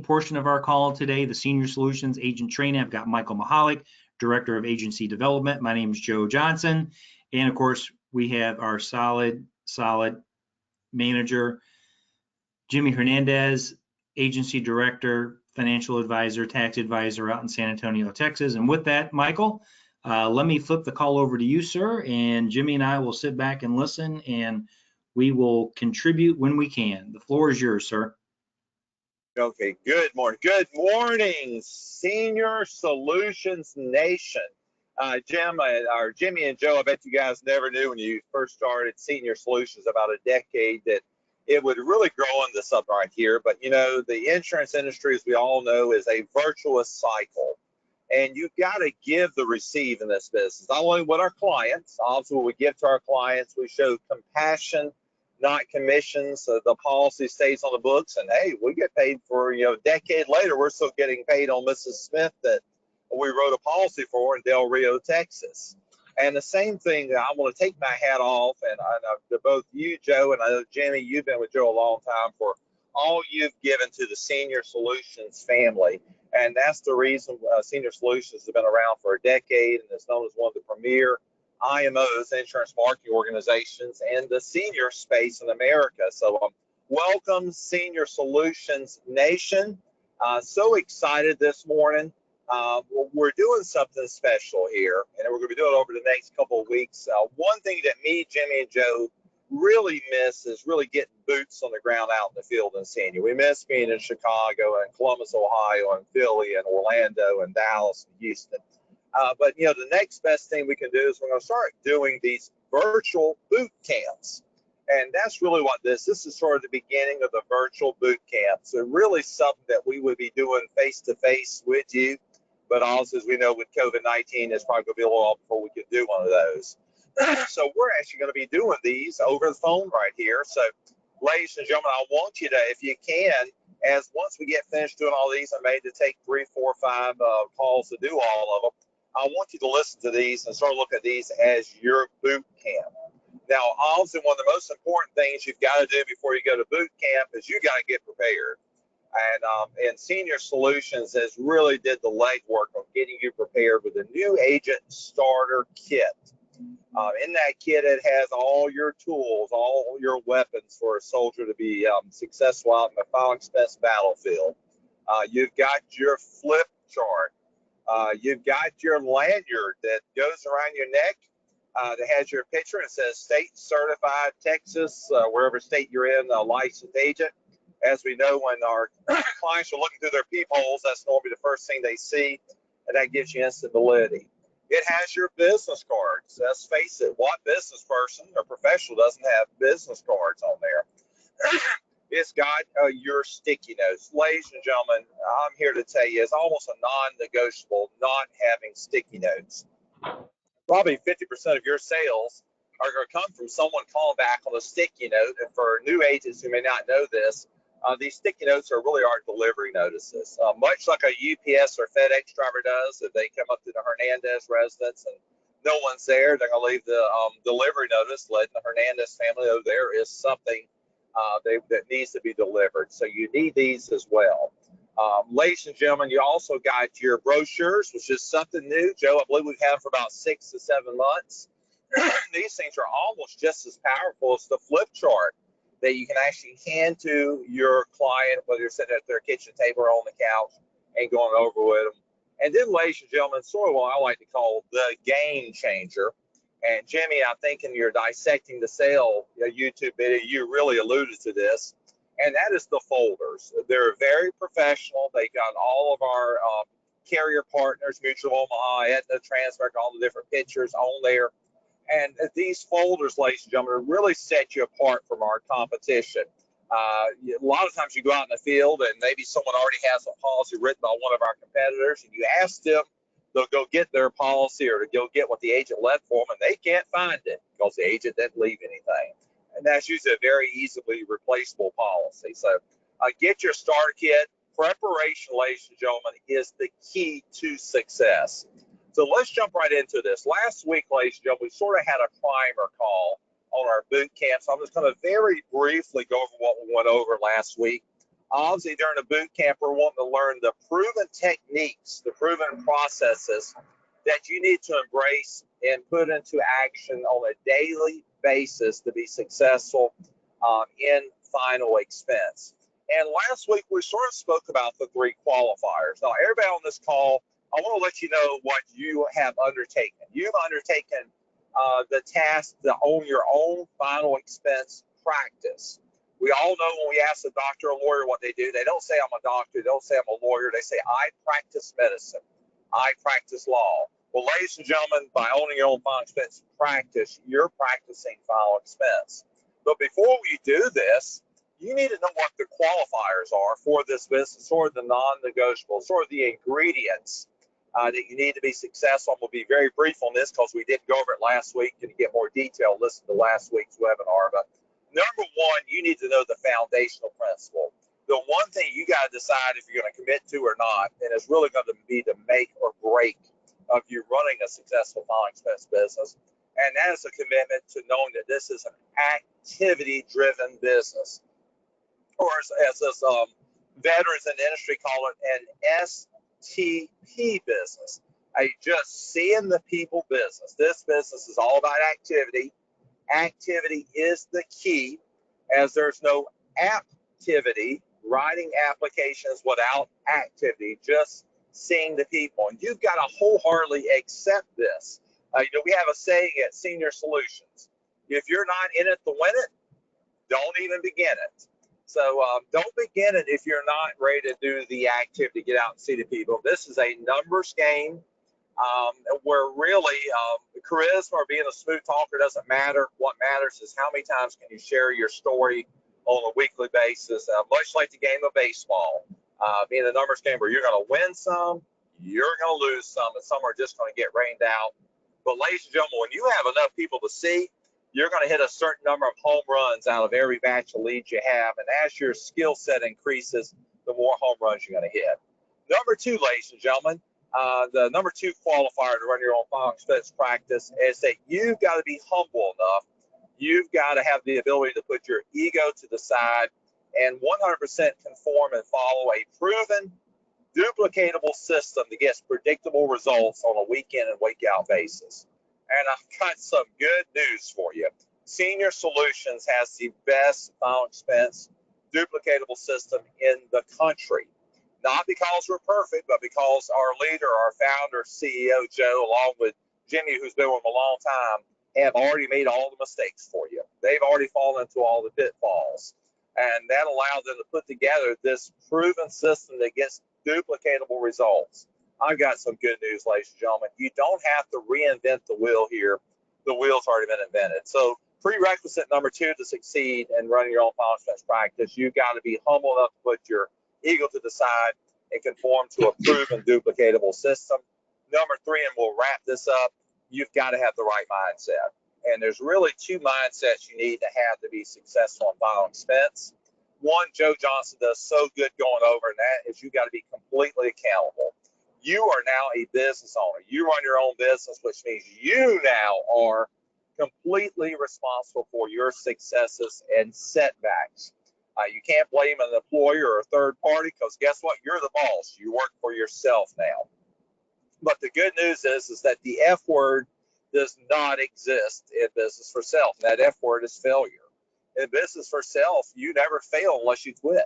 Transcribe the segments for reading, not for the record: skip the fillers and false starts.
portion of our call today, the Senior Solutions Agent Training. I've got Michael Mahalik, Director of Agency Development. My name is Joe Johnson. And of course, we have our solid manager, Jimmy Hernandez, Agency Director, Financial Advisor, Tax Advisor out in San Antonio, Texas. And with that, Michael, let me flip the call over to you, sir. And Jimmy and I will sit back and listen, and we will contribute when we can. The floor is yours, sir. Okay, good morning. Good morning, Senior Solutions Nation. Jimmy and Joe, I bet you guys never knew when you first started Senior Solutions about a decade that it would really grow into something right here. But, you know, the insurance industry, as we all know, is a virtuous cycle. And you've got to give the receive in this business. Not only with our clients, also what we give to our clients, we show compassion, not commissions. So the policy stays on the books, and hey, we get paid for, you know, a decade later, we're still getting paid on Mrs. Smith that we wrote a policy for in Del Rio, Texas. And the same thing, I want to take my hat off, and I know to both you, Joe, and I know, Jimmy, you've been with Joe a long time, for all you've given to the Senior Solutions family. And that's the reason Senior Solutions has been around for a decade and is known as one of the premier IMOs, insurance marketing organizations, and the senior space in America. So welcome, Senior Solutions Nation. So excited this morning. We're doing something special here, and we're going to be doing it over the next couple of weeks. One thing that me, Jimmy, and Joe really miss is really getting boots on the ground out in the field and seeing you. We miss being in Chicago and Columbus, Ohio, and Philly and Orlando and Dallas and Houston. But, you know, the next best thing we can do is we're going to start doing these virtual boot camps. And that's really what this is sort of the beginning of the virtual boot camps. So really something that we would be doing face-to-face with you. But also, as we know, with COVID-19, it's probably going to be a little while before we can do one of those. So we're actually going to be doing these over the phone right here. So, ladies and gentlemen, I want you to, if you can, as once we get finished doing all these, I made to take 3, 4, 5 calls to do all of them. I want you to listen to these and start looking at these as your boot camp. Now, obviously, one of the most important things you've got to do before you go to boot camp is you got to get prepared. And Senior Solutions has really did the legwork of getting you prepared with a new agent starter kit. In that kit, it has all your tools, all your weapons for a soldier to be successful out in the final expense battlefield. You've got your flip chart. You've got your lanyard that goes around your neck that has your picture and it says State Certified Texas, wherever state you're in, licensed agent. As we know, when our clients are looking through their peepholes, that's normally the first thing they see, and that gives you instant validity. It has your business cards. Let's face it, what business person or professional doesn't have business cards on there? It's got your sticky notes. Ladies and gentlemen, I'm here to tell you, it's almost a non-negotiable not having sticky notes. Probably 50% of your sales are going to come from someone calling back on a sticky note. And for new agents who may not know this, these sticky notes are really our delivery notices. Much like a UPS or FedEx driver does, if they come up to the Hernandez residence and no one's there, they're going to leave the delivery notice letting the Hernandez family know there is something that needs to be delivered. So you need these as well. Ladies and gentlemen, you also got your brochures, which is something new. Joe, I believe we've had for about 6 to 7 months. These things are almost just as powerful as the flip chart that you can actually hand to your client, whether you're sitting at their kitchen table or on the couch and going over with them. And then, ladies and gentlemen, sort of what I like to call the game changer. And Jimmy, I think in your Dissecting the Sale YouTube video, you really alluded to this, and that is the folders. They're very professional. They got all of our carrier partners, Mutual of Omaha, Aetna, Transmerica, all the different pictures on there. And these folders, ladies and gentlemen, really set you apart from our competition. A lot of times you go out in the field and maybe someone already has a policy written by one of our competitors, and you ask them, they'll go get their policy or to go get what the agent left for them, and they can't find it because the agent didn't leave anything. And that's usually a very easily replaceable policy. So get your starter kit. Preparation, ladies and gentlemen, is the key to success. So let's jump right into this. Last week, ladies and gentlemen, we sort of had a primer call on our boot camp. So I'm just going to very briefly go over what we went over last week. Obviously, during a boot camp, we're wanting to learn the proven techniques, the proven processes that you need to embrace and put into action on a daily basis to be successful in final expense. And last week, we sort of spoke about the 3 qualifiers. Now, everybody on this call, I want to let you know what you have undertaken. You've undertaken the task to own your own final expense practice. We all know when we ask a doctor or lawyer what they do, they don't say I'm a doctor, they don't say I'm a lawyer, they say I practice medicine, I practice law. Well, ladies and gentlemen, by owning your own final expense practice, you're practicing final expense. But before we do this, you need to know what the qualifiers are for this business, or the non-negotiables, or the ingredients that you need to be successful. We'll be very brief on this because we didn't go over it last week. And to get more detail, listen to last week's webinar. But number one, you need to know the foundational principle. The one thing you got to decide if you're going to commit to or not, and it's really going to be the make or break of you running a successful final expense business. And that is a commitment to knowing that this is an activity-driven business, or as veterans in the industry call it, an STP business, a just seeing the people business. This business is all about activity. Activity is the key, as there's no activity, writing applications without activity, just seeing the people. And you've got to wholeheartedly accept this. We have a saying at Senior Solutions: if you're not in it to win it, don't even begin it. So don't begin it if you're not ready to do the activity, get out and see the people. This is a numbers game where really charisma or being a smooth talker doesn't matter. What matters is how many times can you share your story on a weekly basis, much like the game of baseball. Being a numbers game where you're going to win some, you're going to lose some, and some are just going to get rained out. But ladies and gentlemen, when you have enough people to see, you're going to hit a certain number of home runs out of every batch of leads you have. And as your skill set increases, the more home runs you're going to hit. Number 2, ladies and gentlemen, the number 2 qualifier to run your own final expense practice is that you've got to be humble enough. You've got to have the ability to put your ego to the side and 100% conform and follow a proven, duplicatable system that gets predictable results on a week in and week out basis. And I've got some good news for you. Senior Solutions has the best final expense duplicatable system in the country. Not because we're perfect, but because our leader, our founder, CEO, Joe, along with Jimmy, who's been with him a long time, have already made all the mistakes for you. They've already fallen into all the pitfalls. And that allowed them to put together this proven system that gets duplicatable results. I've got some good news, ladies and gentlemen. You don't have to reinvent the wheel here. The wheel's already been invented. So prerequisite number 2 to succeed in running your own final expense practice, you've got to be humble enough to put your ego to the side and conform to a proven duplicatable system. Number 3, and we'll wrap this up, you've got to have the right mindset. And there's really 2 mindsets you need to be successful in final expense. One, Joe Johnson does so good going over, and that is you got to be completely accountable. You are now a business owner. You run your own business, which means you now are completely responsible for your successes and setbacks. You can't blame an employer or a third party because guess what? You're the boss. You work for yourself now. But the good news is that the F word does not exist in business for self. And that F word is failure. In business for self, you never fail unless you quit.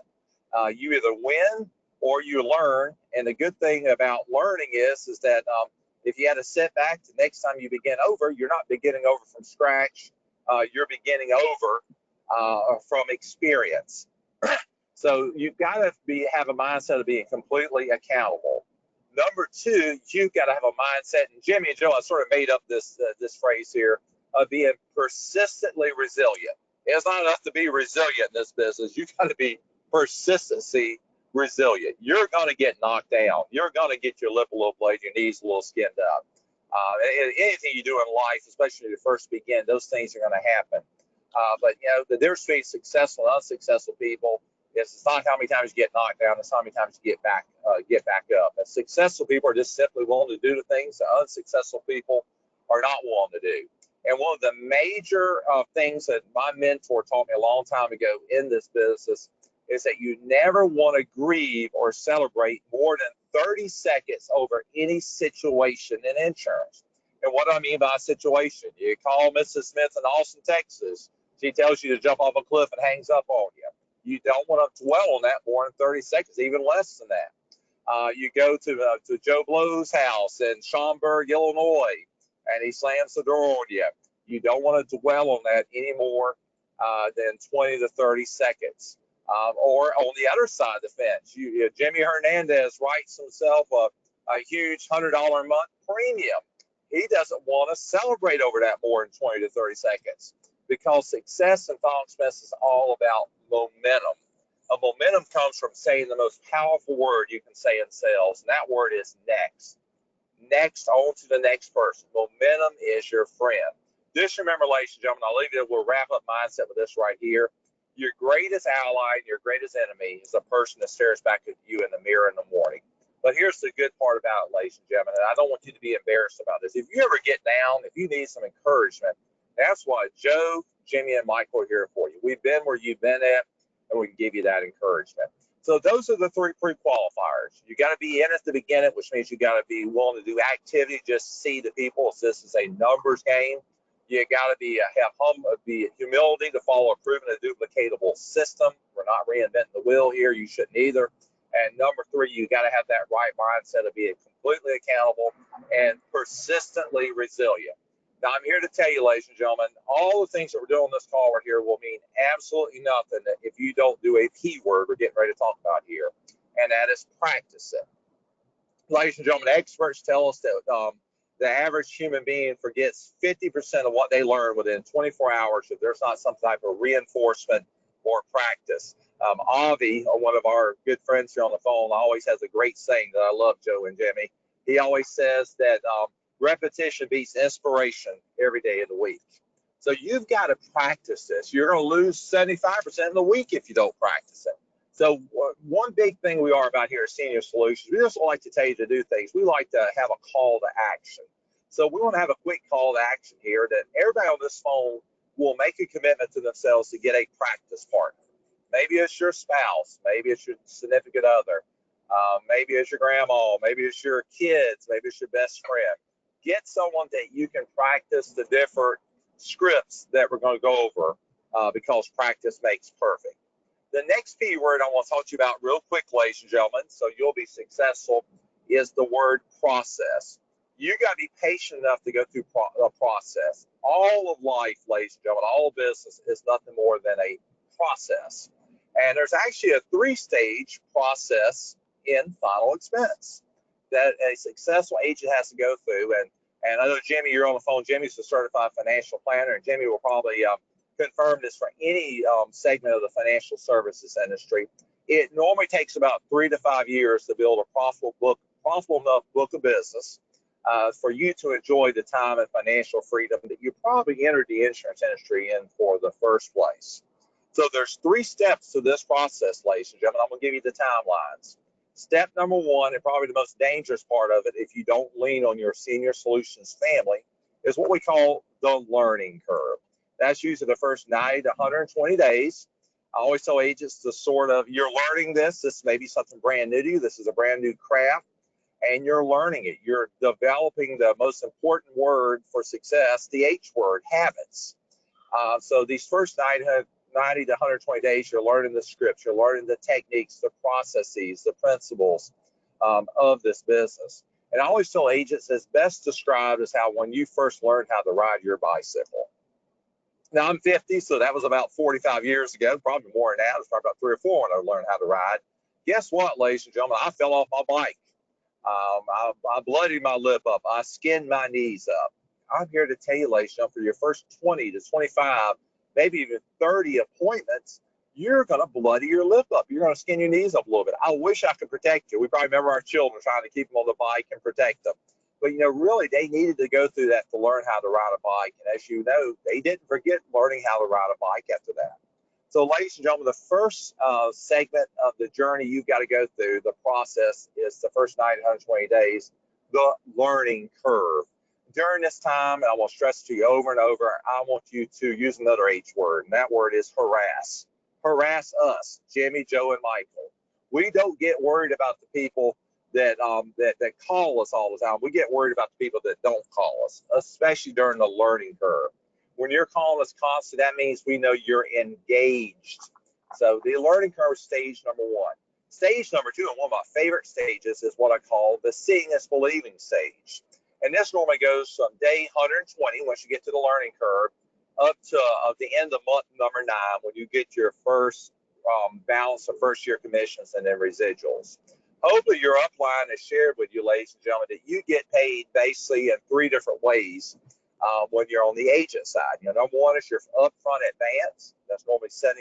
You either win or you learn. And the good thing about learning is that if you had a setback, the next time you begin over, you're not beginning over from scratch. You're beginning over from experience. So you've got to have a mindset of being completely accountable. Number 2, you've got to have a mindset, and Jimmy and Joe, I sort of made up this phrase here, of being persistently resilient. It's not enough to be resilient in this business. You've got to be persistency resilient. You're going to get knocked down. You're going to get your lip a little blade, your knees a little skinned up. Anything you do in life, especially when you first begin, those things are going to happen. But the difference between successful and unsuccessful people is it's not how many times you get knocked down, it's how many times you get back up. And successful people are just simply willing to do the things that unsuccessful people are not willing to do. And one of the major things that my mentor taught me a long time ago in this business is that you never want to grieve or celebrate more than 30 seconds over any situation in insurance. And what do I mean by a situation? You call Mrs. Smith in Austin, Texas. She tells you to jump off a cliff and hangs up on you. You don't want to dwell on that more than 30 seconds, even less than that. You go to Joe Blow's house in Schaumburg, Illinois, and he slams the door on you. You don't want to dwell on that any more than 20 to 30 seconds. Or on the other side of the fence, Jimmy Hernandez writes himself a huge $100 a month premium. He doesn't want to celebrate over that more than 20 to 30 seconds, because success in Final Expense is all about momentum. Momentum comes from saying the most powerful word you can say in sales, and that word is next. Next, on to the next person. Momentum is your friend. Just remember, ladies and gentlemen, I'll leave you, we'll wrap up mindset with this right here. Your greatest ally and your greatest enemy is the person that stares back at you in the mirror in the morning. But here's the good part about it, ladies and gentlemen, and I don't want you to be embarrassed about this. If you ever get down, if you need some encouragement, that's why Joe, Jimmy, and Michael are here for you. We've been where you've been at, and we can give you that encouragement. So those are the three pre-qualifiers. You got to be in at the beginning, which means you got to be willing to do activity, just see the people. So this is a numbers game. You got to have humility to follow a proven and duplicatable system. We're not reinventing the wheel here. You shouldn't either. And number three, you got to have that right mindset of being completely accountable and persistently resilient. Now, I'm here to tell you, ladies and gentlemen, all the things that we're doing on this call right here will mean absolutely nothing if you don't do a key word we're getting ready to talk about here, and that is practice it. Ladies and gentlemen, experts tell us that the average human being forgets 50% of what they learn within 24 hours if there's not some type of reinforcement or practice. Avi, one of our good friends here on the phone, always has a great saying that I love, Joe and Jimmy. He always says that repetition beats inspiration every day of the week. So you've got to practice this. You're going to lose 75% in the week if you don't practice it. So one big thing we are about here at Senior Solutions, we just like to tell you to do things. We like to have a call to action. So we want to have a quick call to action here that everybody on this phone will make a commitment to themselves to get a practice partner. Maybe it's your spouse, maybe it's your significant other, maybe it's your grandma, maybe it's your kids, maybe it's your best friend. Get someone that you can practice the different scripts that we're going to go over because practice makes perfect. The next P word I want to talk to you about real quick, ladies and gentlemen, so you'll be successful, is the word process. You got to be patient enough to go through the process. All of life, ladies and gentlemen, all business is nothing more than a process. And there's actually a 3-stage process in Final Expense that a successful agent has to go through. And I know, Jimmy, you're on the phone. Jimmy's a certified financial planner, and Jimmy will probably confirm this for any segment of the financial services industry. It normally takes about 3 to 5 years to build a profitable enough book of business for you to enjoy the time and financial freedom that you probably entered the insurance industry in for the first place. So there's 3 steps to this process, ladies and gentlemen. I'm going to give you the timelines. Step number 1, and probably the most dangerous part of it, if you don't lean on your Senior Solutions family, is what we call the learning curve. That's usually the first 90 to 120 days. I always tell agents to you're learning this. This may be something brand new to you. This is a brand new craft, and you're learning it. You're developing the most important word for success, the H word, habits. So these first 90 to 120 days, you're learning the scripts, you're learning the techniques, the processes, the principles of this business. And I always tell agents it's best described as how when you first learned how to ride your bicycle. Now, I'm 50, so that was about 45 years ago, probably more than that. It was probably about 3 or 4 when I learned how to ride. Guess what, ladies and gentlemen? I fell off my bike. I bloodied my lip up. I skinned my knees up. I'm here to tell you, ladies and gentlemen, for your first 20 to 25, maybe even 30 appointments, you're going to bloody your lip up. You're going to skin your knees up a little bit. I wish I could protect you. We probably remember our children trying to keep them on the bike and protect them. But, really, they needed to go through that to learn how to ride a bike. And as you know, they didn't forget learning how to ride a bike after that. So, ladies and gentlemen, the first segment of the journey you've got to go through, the process, is the first 90 to 120 days, the learning curve. During this time, and I will stress to you over and over, I want you to use another H word, and that word is harass. harass us, Jimmy, Joe, and Michael. We don't get worried about the people that call us all the time. We get worried about the people that don't call us, especially during the learning curve. When you're calling us constant, that means we know you're engaged. So the learning curve is stage number one. Stage number two, and one of my favorite stages, is what I call the seeing is believing stage. And this normally goes from day 120, once you get to the learning curve, up to the end of month number 9, when you get your first balance of first year commissions and then residuals. Hopefully your upline has shared with you, ladies and gentlemen, that you get paid basically in 3 different ways when you're on the agent side. You know, number one is your upfront advance. That's normally 75%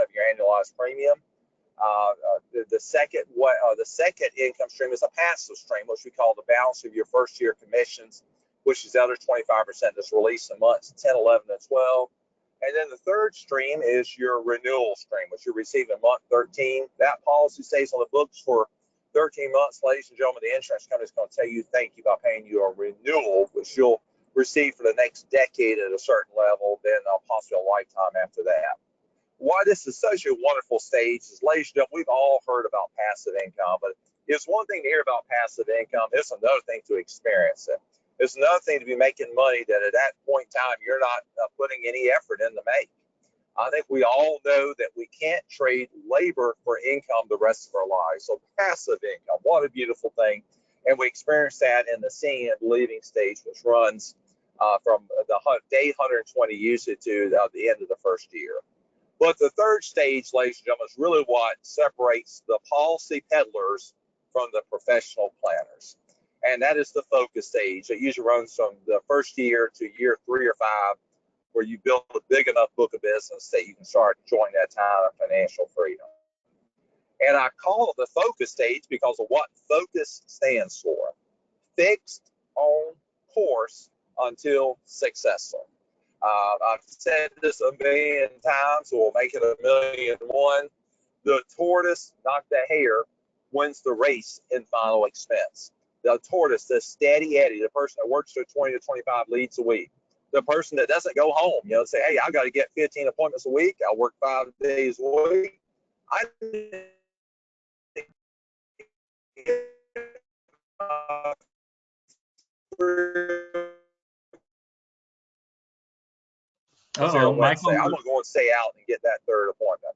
of your annualized premium. The second income stream is a passive stream, which we call the balance of your first year commissions, which is the other 25% that's released in months 10, 11, and 12. And then the third stream is your renewal stream, which you receive in month 13. That policy stays on the books for 13 months. Ladies and gentlemen, the insurance company is going to tell you thank you by paying you a renewal, which you'll receive for the next decade at a certain level, then possibly a lifetime after that. Why this is such a wonderful stage is, ladies and gentlemen, we've all heard about passive income, but it's one thing to hear about passive income. It's another thing to experience it. It's another thing to be making money that at that point in time you're not putting any effort in to make. I think we all know that we can't trade labor for income the rest of our lives. So passive income, what a beautiful thing. And we experience that in the seeing and believing stage, which runs from the day 120 usually to the end of the first year. But the third stage, ladies and gentlemen, is really what separates the policy peddlers from the professional planners. And that is the focus stage. It usually runs from the first year to year 3 or 5, where you build a big enough book of business that you can start enjoying that time of financial freedom. And I call it the focus stage because of what focus stands for. Fixed on course until successful. I've said this a million times, so we'll make it 1,000,001. The tortoise, not the hare, wins the race in final expense. The tortoise, the steady Eddie, the person that works to 20 to 25 leads a week. The person that doesn't go home, say, hey, I got to get 15 appointments a week. I work 5 days a week. Michael. I'm going to go and stay out and get that third appointment.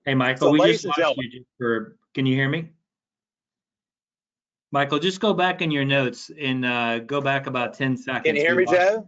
Hey, Michael, we just lost you can you hear me? Michael, just go back in your notes and go back about 10 seconds. Can you hear me, Joe?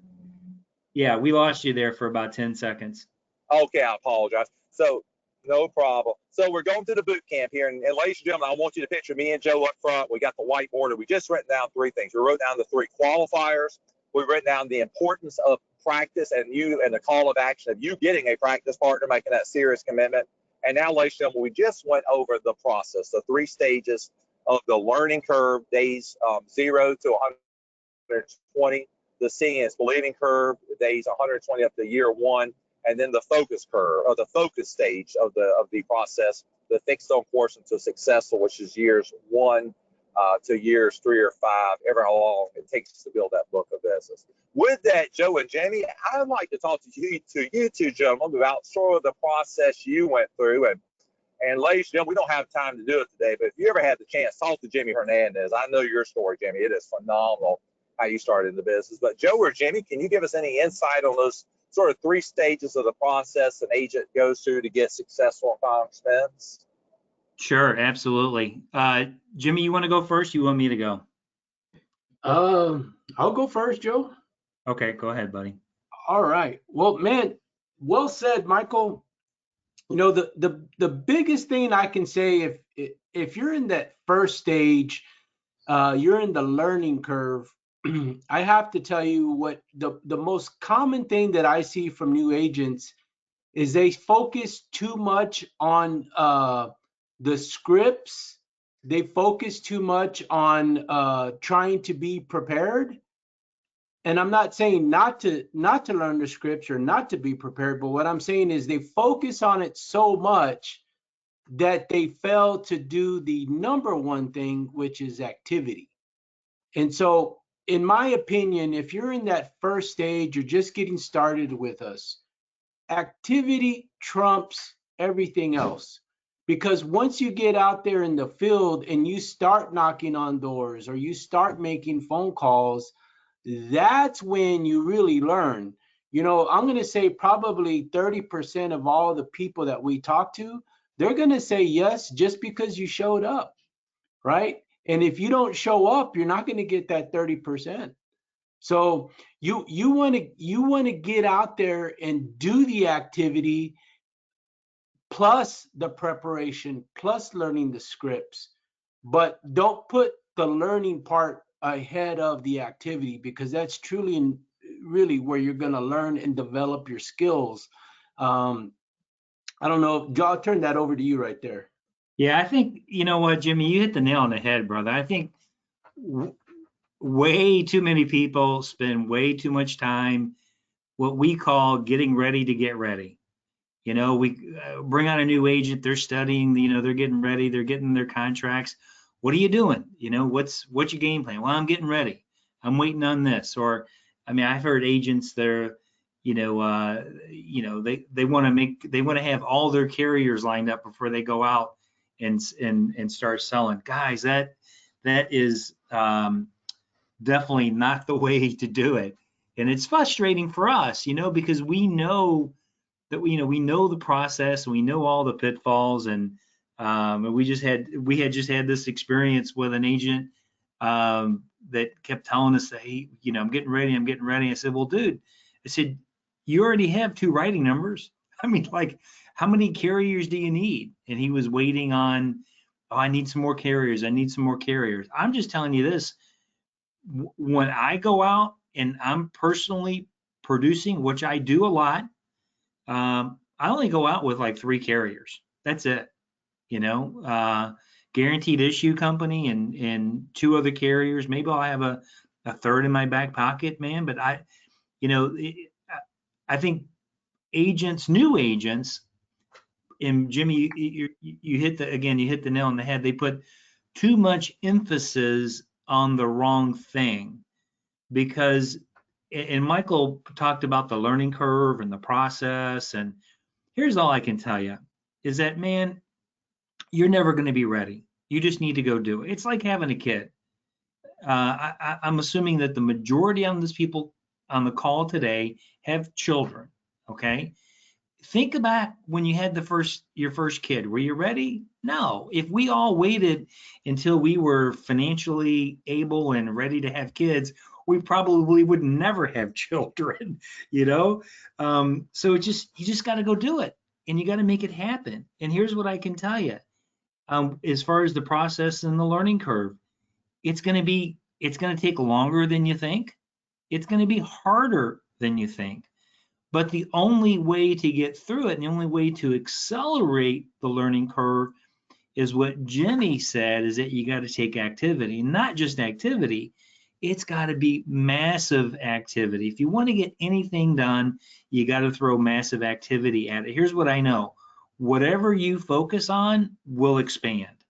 Yeah, we lost you there for about 10 seconds. Okay, I apologize. So, no problem. So we're going through the boot camp here. And ladies and gentlemen, I want you to picture me and Joe up front. We got the whiteboard. We just written down 3 things. We wrote down the 3 qualifiers. We wrote down the importance of practice and the call of action of you getting a practice partner, making that serious commitment. And now, ladies and gentlemen, we just went over the process, the 3 stages of the learning curve, days 0 to 120, the seeing is believing curve, days 120 up to year 1, and then the focus curve, or the focus stage of the process, the fixed on course until successful, which is years 1 to years 3 or 5, ever how long it takes to build that book of business. With that, Joe and Jamie, I'd like to talk to you two gentlemen about sort of the process you went through. And ladies and gentlemen, we don't have time to do it today, but if you ever had the chance, talk to Jimmy Hernandez. I know your story, Jimmy. It is phenomenal how you started in the business. But Joe or Jimmy, can you give us any insight on those sort of 3 stages of the process an agent goes through to get successful in final expense? Sure, absolutely. Jimmy, you want to go first? You want me to go? I'll go first, Joe. Okay, go ahead, buddy. All right. Well, man, well said, Michael. You know, the biggest thing I can say, if you're in that first stage, you're in the learning curve, I have to tell you what the most common thing that I see from new agents is they focus too much on the scripts. They focus too much on trying to be prepared. And I'm not saying not to learn the scripts or not to be prepared, but what I'm saying is they focus on it so much that they fail to do the number one thing, which is activity. And so, in my opinion, if you're in that first stage, you're just getting started with us, activity trumps everything else. Because once you get out there in the field and you start knocking on doors or you start making phone calls, that's when you really learn. You know, I'm going to say probably 30% of all the people that we talk to, they're going to say yes just because you showed up, right? And if you don't show up, you're not going to get that 30%. So you want to get out there and do the activity plus the preparation plus learning the scripts, but don't put the learning part ahead of the activity, because that's truly and really where you're going to learn and develop your skills. I don't know, I'll turn that over to you right there. Yeah, I think, you know what, Jimmy, you hit the nail on the head, brother. I think way too many people spend way too much time what we call getting ready to get ready. You know, we bring on a new agent, they're studying, you know, they're getting ready, they're getting their contracts. What are you doing? You know, what's your game plan? Well, I'm getting ready. I'm waiting on this. Or, I mean, I've heard agents that are, they want to have all their carriers lined up before they go out and start selling. Guys, that is definitely not the way to do it. And it's frustrating for us, you know, because we know that we know the process, and we know all the pitfalls, and we had just had this experience with an agent that kept telling us that, hey, you know, I'm getting ready. I said, well, dude, I said, you already have 2 writing numbers. I mean, like, how many carriers do you need? And he was waiting on, oh, I need some more carriers. I'm just telling you this. When I go out and I'm personally producing, which I do a lot, I only go out with like 3 carriers. That's it. You know, guaranteed issue company and 2 other carriers. Maybe I'll have a third in my back pocket, man. But I think new agents, and Jimmy, you hit the nail on the head. They put too much emphasis on the wrong thing, because, and Michael talked about the learning curve and the process, and here's all I can tell you is that, man, you're never going to be ready. You just need to go do it. It's like having a kid. I'm assuming that the majority of these people on the call today have children. Okay. Think about when you had your first kid. Were you ready? No. If we all waited until we were financially able and ready to have kids, we probably would never have children, you know? So you just got to go do it, and you got to make it happen. And here's what I can tell you. As far as the process and the learning curve, it's going to take longer than you think. It's going to be harder than you think. But the only way to get through it, and the only way to accelerate the learning curve, is what Jimmy said, is that you got to take activity, not just activity. It's got to be massive activity. If you want to get anything done, you got to throw massive activity at it. Here's what I know. Whatever you focus on will expand.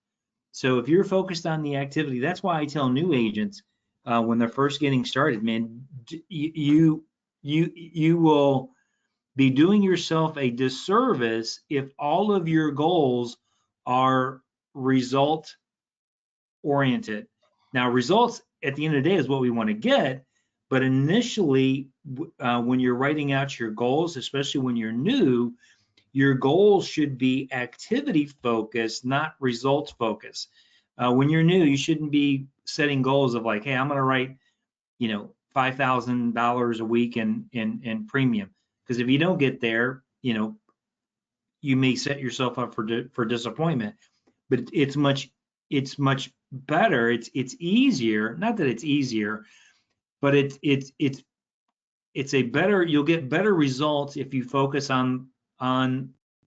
So if you're focused on the activity, that's why I tell new agents when they're first getting started, man, you will be doing yourself a disservice if all of your goals are result oriented. Now, results at the end of the day is what we want to get, but initially, when you're writing out your goals, especially when you're new, your goals should be activity focused, not results focused. When you're new, you shouldn't be setting goals of like, hey, I'm going to write, you know, $5,000 a week in premium. Because if you don't get there, you know, you may set yourself up for disappointment. But it's much better. It's easier. Not that it's easier, but it's a better. You'll get better results if you focus on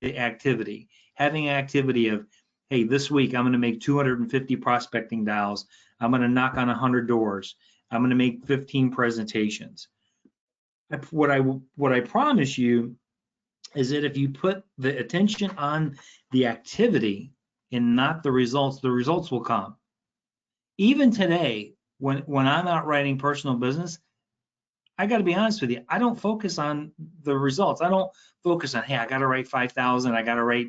the activity. Having an activity of, hey, this week I'm going to make 250 prospecting dials. I'm going to knock on 100 doors. I'm going to make 15 presentations. What I promise you is that if you put the attention on the activity and not the results will come. Even today, when I'm out writing personal business, I got to be honest with you, I don't focus on the results. I don't focus on, hey, I got to write 5,000, I got to write,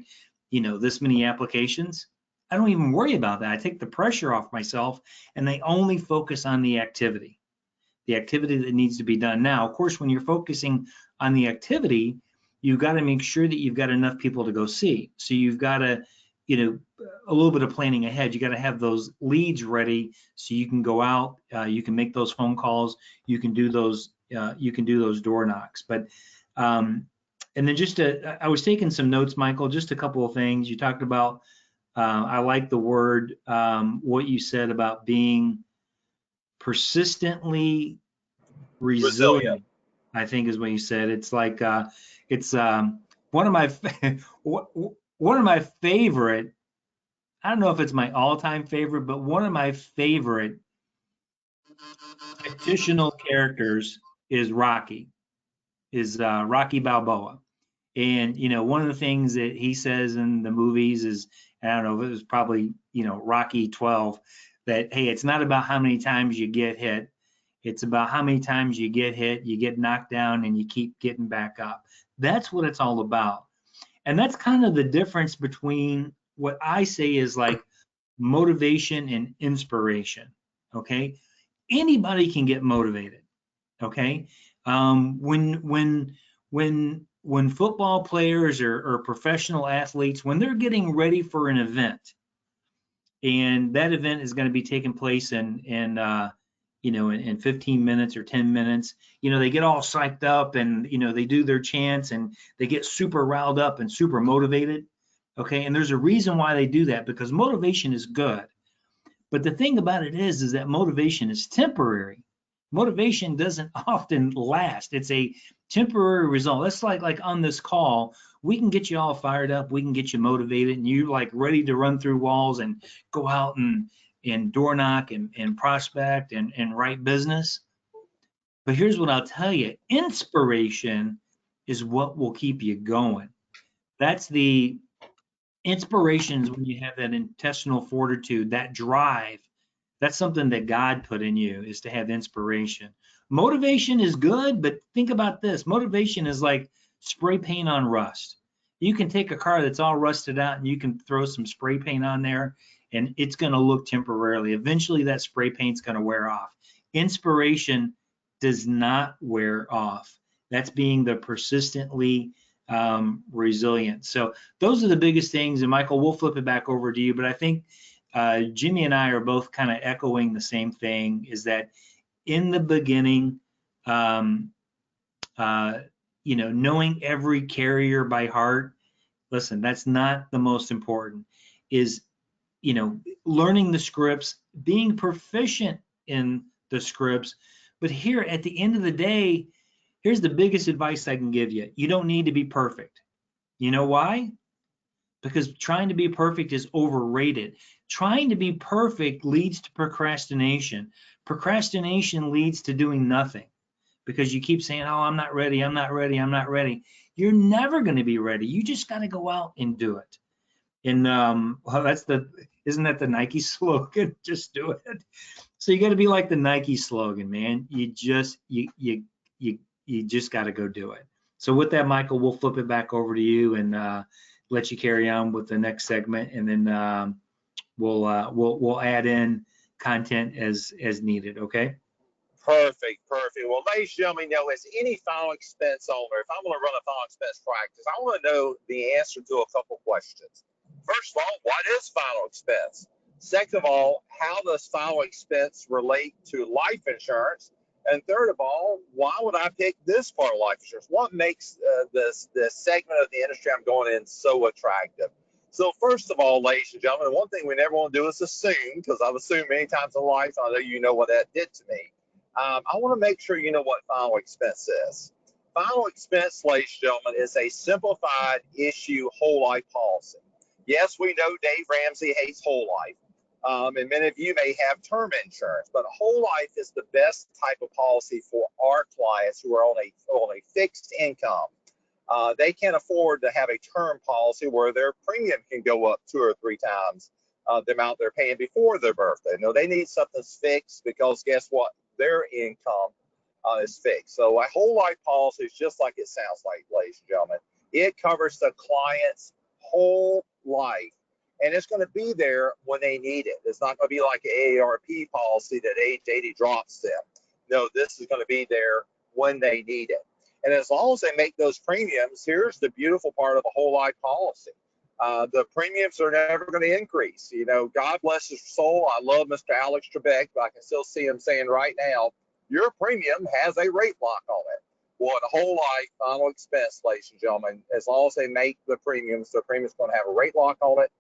this many applications. I don't even worry about that. I take the pressure off myself and I only focus on the activity that needs to be done. Now, of course, when you're focusing on the activity, you've got to make sure that you've got enough people to go see. So you've got to, a little bit of planning ahead. You got to have those leads ready so you can go out, you can make those phone calls, you can do those door knocks. But and then I was taking some notes, Michael, just a couple of things. You talked about, I like the word, what you said about being persistently resilient, I think is what you said. It's like, it's one of my, one of my favorite, I don't know if it's my all-time favorite, but one of my favorite fictional characters is Rocky Balboa. And, one of the things that he says in the movies is, I don't know, it was probably, Rocky 12, that, hey, it's not about how many times you get hit. It's about how many times you get hit, you get knocked down, and you keep getting back up. That's what it's all about. And that's kind of the difference between what I say is like motivation and inspiration. Okay. Anybody can get motivated. Okay. When football players or professional athletes, when they're getting ready for an event, and that event is going to be taking place in 15 minutes or 10 minutes, they get all psyched up and, they do their chants and they get super riled up and super motivated. Okay. And there's a reason why they do that, because motivation is good. But the thing about it is that motivation is temporary. Motivation doesn't often last. It's a temporary result. That's like on this call, we can get you all fired up, we can get you motivated, and you're like ready to run through walls and go out and door knock and prospect and write business. But here's what I'll tell you, inspiration is what will keep you going. That's the inspirations when you have that intestinal fortitude, that drive. That's something that God put in you, is to have inspiration. Motivation is good, but think about this. Motivation is like spray paint on rust. You can take a car that's all rusted out and you can throw some spray paint on there and it's going to look temporarily. Eventually that spray paint's going to wear off. Inspiration does not wear off. That's being the persistently resilient. So those are the biggest things. And Michael, we'll flip it back over to you, but I think Jimmy and I are both kind of echoing the same thing, is that in the beginning, knowing every carrier by heart, listen, that's not the most important. Is, learning the scripts, being proficient in the scripts. But here at the end of the day, here's the biggest advice I can give you. You don't need to be perfect. You know why? Because trying to be perfect is overrated. Trying to be perfect leads to procrastination. Procrastination leads to doing nothing, because you keep saying, oh, I'm not ready, I'm not ready, I'm not ready. You're never going to be ready. You just got to go out and do it. And isn't that the Nike slogan? Just do it. So you got to be like the Nike slogan, man. You just got to go do it. So with that, Michael, we'll flip it back over to you and let you carry on with the next segment, and then we'll add in content as needed. Okay. Perfect. Well, ladies and gentlemen, is any final expense owner, if I'm going to run a final expense practice, I want to know the answer to a couple questions. First of all, what is final expense? Second of all, how does final expense relate to life insurance? And third of all, why would I pick this part of life insurance? What makes this segment of the industry I'm going in so attractive? So first of all, ladies and gentlemen, one thing we never want to do is assume, because I've assumed many times in life, I know you know what that did to me. I want to make sure you know what final expense is. Final expense, ladies and gentlemen, is a simplified issue whole life policy. Yes, we know Dave Ramsey hates whole life. And many of you may have term insurance, but whole life is the best type of policy for our clients who are on a fixed income. They can't afford to have a term policy where their premium can go up 2 or 3 times the amount they're paying before their birthday. No, they need something fixed, because guess what? Their income is fixed. So a whole life policy is just like it sounds like, ladies and gentlemen. It covers the client's whole life, and it's going to be there when they need it. It's not going to be like an AARP policy that age 80 drops them. No, this is going to be there when they need it. And as long as they make those premiums, here's the beautiful part of a whole life policy. The premiums are never going to increase. You know, God bless his soul. I love Mr. Alex Trebek, but I can still see him saying right now, your premium has a rate lock on it. Well, a whole life final expense, ladies and gentlemen, as long as they make the premium's going to have a rate lock on it.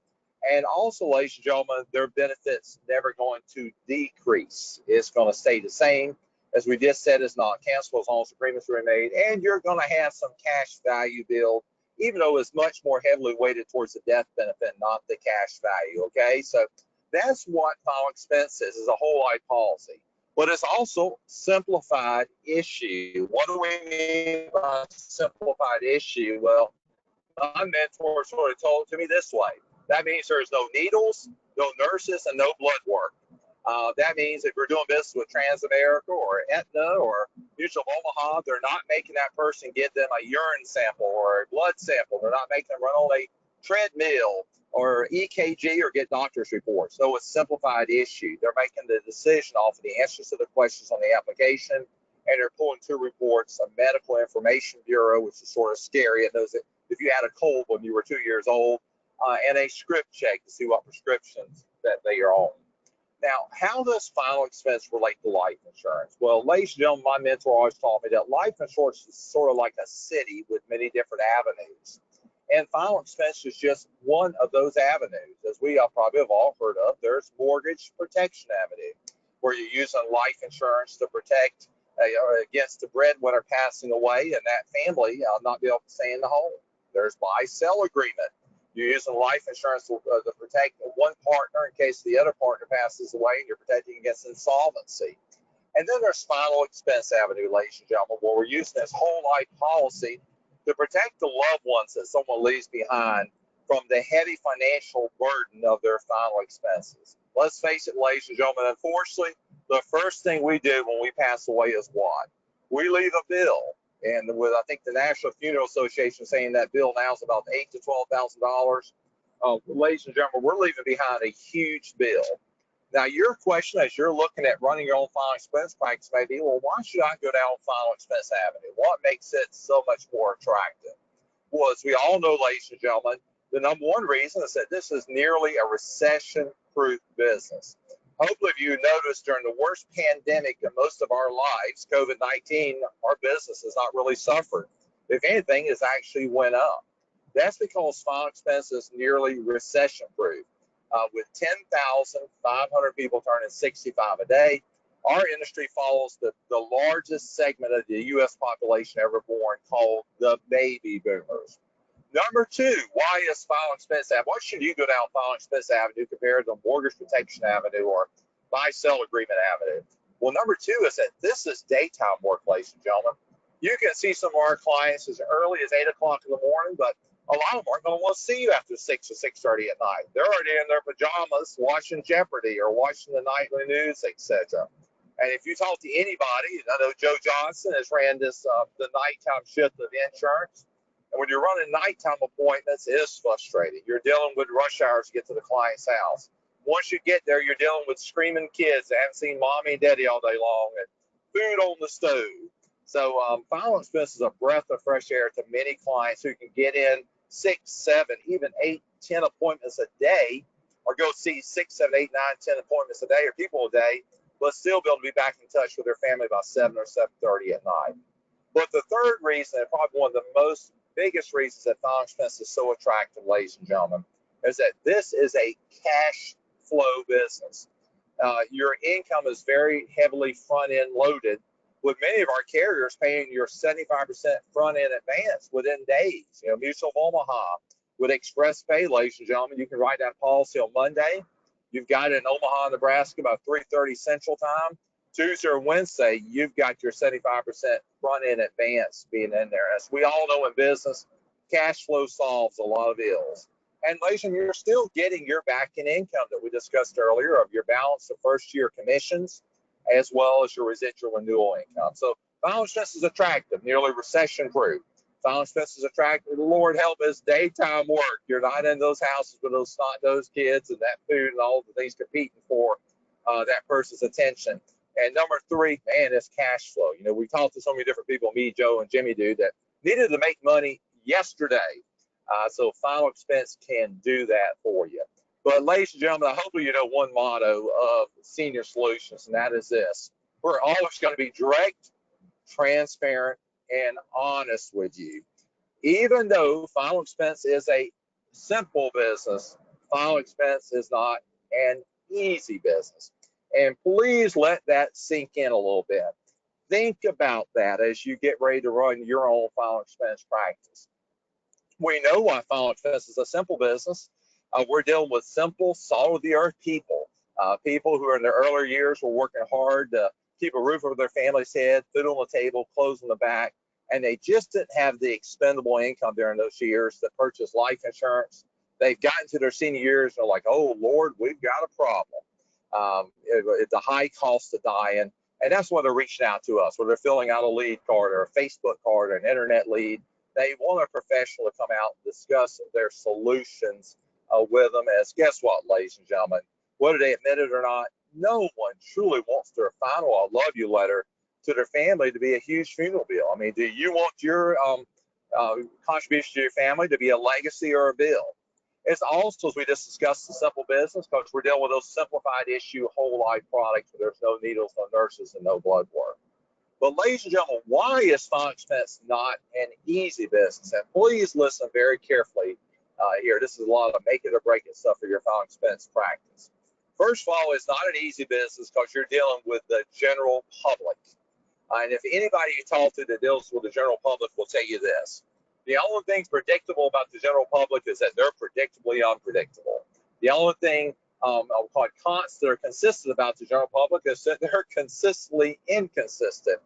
And also, ladies and gentlemen, their benefits never going to decrease. It's going to stay the same. As we just said, it's not cancelable as long as the premiums are made. And you're going to have some cash value build, even though it's much more heavily weighted towards the death benefit, not the cash value. Okay, so that's what final expense is a whole life policy. But it's also simplified issue. What do we mean by simplified issue? Well, my mentor sort of told it to me this way. That means there's no needles, no nurses, and no blood work. That means if you're doing business with Transamerica or Aetna or Mutual of Omaha, they're not making that person give them a urine sample or a blood sample. They're not making them run on a treadmill or EKG or get doctor's reports. So it's a simplified issue. They're making the decision off of the answers to the questions on the application, and they're pulling 2 reports, a medical information bureau, which is sort of scary. It knows that if you had a cold when you were 2 years old, and a script check to see what prescriptions that they are on. Now, how does final expense relate to life insurance? Well, ladies and gentlemen, my mentor always taught me that life insurance is sort of like a city with many different avenues. And final expense is just one of those avenues. As we probably have all heard of, there's mortgage protection avenue, where you're using life insurance to protect against the breadwinner passing away and that family not be able to stay in the home. There's buy-sell agreement. You're using life insurance to protect one partner in case the other partner passes away, and you're protecting against insolvency. And then there's final expense avenue, ladies and gentlemen, where we're using this whole life policy to protect the loved ones that someone leaves behind from the heavy financial burden of their final expenses. Let's face it, ladies and gentlemen, unfortunately, the first thing we do when we pass away is what? We leave a bill. And with, I think, the National Funeral Association saying that bill now is about $8,000 to $12,000. Ladies and gentlemen, we're leaving behind a huge bill. Now, your question as you're looking at running your own final expense practice may be, well, why should I go down final expense avenue? What makes it so much more attractive? Well, as we all know, ladies and gentlemen, the number one reason is that this is nearly a recession-proof business. Hopefully, if you noticed during the worst pandemic in most of our lives, COVID-19, our business has not really suffered. If anything, it's actually went up. That's because final expense is nearly recession-proof. With 10,500 people turning 65 a day, our industry follows the largest segment of the U.S. population ever born, called the baby boomers. Number 2, why is final expense avenue? What should you go down final expense avenue compared to mortgage protection avenue or buy-sell agreement avenue? Well, number 2 is that this is daytime work, ladies and gentlemen. You can see some of our clients as early as 8 o'clock in the morning, but a lot of them aren't going to want to see you after 6 or 6:30 at night. They're already in their pajamas watching Jeopardy or watching the nightly news, etc. And if you talk to anybody, I know Joe Johnson has ran this the nighttime shift of insurance. And when you're running nighttime appointments, it is frustrating. You're dealing with rush hours to get to the client's house. Once you get there, you're dealing with screaming kids that haven't seen mommy and daddy all day long, and food on the stove. So final expense is a breath of fresh air to many clients who can get in 6, 7, even 8, 10 appointments a day, or go see 6, 7, 8, 9, 10 appointments a day, or people a day, but still be able to be back in touch with their family by 7 or 7:30 at night. But the third reason, and probably one of the biggest reasons that final expense is so attractive, ladies and gentlemen, is that this is a cash flow business. Your income is very heavily front-end loaded, with many of our carriers paying your 75% front-end advance within days. You know, Mutual of Omaha with Express Pay, ladies and gentlemen, you can write that policy on Monday. You've got it in Omaha, Nebraska, about 3:30 Central Time. Tuesday or Wednesday, you've got your 75% front-end advance being in there. As we all know in business, cash flow solves a lot of ills. And ladies and gentlemen, you're still getting your back-end income that we discussed earlier of your balance of first-year commissions, as well as your residual renewal income. So Final expense is attractive, nearly recession-proof. Final expense is attractive. The Lord help us, daytime work. You're not in those houses with those snot-nosed kids and that food and all the things competing for that person's attention. And number three, man, is cash flow. You know, we talked to so many different people, me, Joe, and Jimmy do, that needed to make money yesterday. So final expense can do that for you. But ladies and gentlemen, I hope you know one motto of Senior Solutions, and that is this: we're always going to be direct, transparent, and honest with you. Even though final expense is a simple business, final expense is not an easy business. And please let that sink in a little bit. Think about that as you get ready to run your own final expense practice. We know why final expense is a simple business. We're dealing with simple, salt-of-the-earth people. People who are in their earlier years were working hard to keep a roof over their family's head, food on the table, clothes on the back, and they just didn't have the expendable income during those years to purchase life insurance. They've gotten to their senior years and they're like, oh, Lord, we've got a problem. It's a high cost of dying. And that's why they're reaching out to us, where they're filling out a lead card or a Facebook card or an internet lead. They want a professional to come out and discuss their solutions with them. As guess what, ladies and gentlemen, whether they admit it or not, no one truly wants their final I love you letter to their family to be a huge funeral bill. I mean, do you want your contribution to your family to be a legacy or a bill? It's also, as we just discussed, the simple business, because we're dealing with those simplified issue whole life products where there's no needles, no nurses, and no blood work. But ladies and gentlemen, why is final expense not an easy business? And please listen very carefully here. This is a lot of make it or break it stuff for your final expense practice. First of all, it's not an easy business because you're dealing with the general public. And if anybody you talk to that deals with the general public will tell you this: the only thing predictable about the general public is that they're predictably unpredictable. The only thing I'll call it constant or consistent about the general public is that they're consistently inconsistent,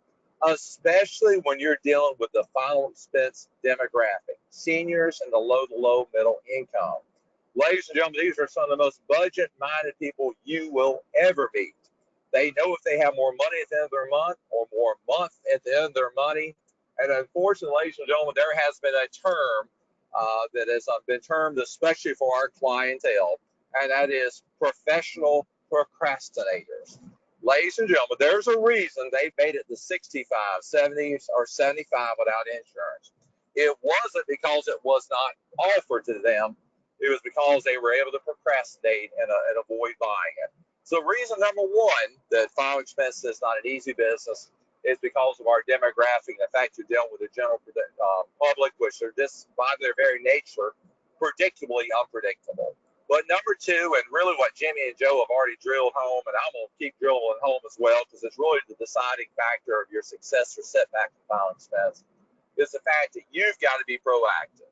especially when you're dealing with the final expense demographic, seniors and the low middle income. Ladies and gentlemen, these are some of the most budget-minded people you will ever meet. They know if they have more money at the end of their month or more month at the end of their money. And unfortunately, ladies and gentlemen, there has been a term that has been termed especially for our clientele, and that is professional procrastinators. Ladies and gentlemen, there's a reason they made it to 65, 70, or 75 without insurance. It wasn't because it was not offered to them. It was because they were able to procrastinate and avoid buying it. So reason number one that final expense is not an easy business is because of our demographic, the fact you're dealing with the general public, which are just by their very nature predictably unpredictable. But number two, and really what Jimmy and Joe have already drilled home, and I'm going to keep drilling home as well because it's really the deciding factor of your success or setback in final expense, is the fact that you've got to be proactive.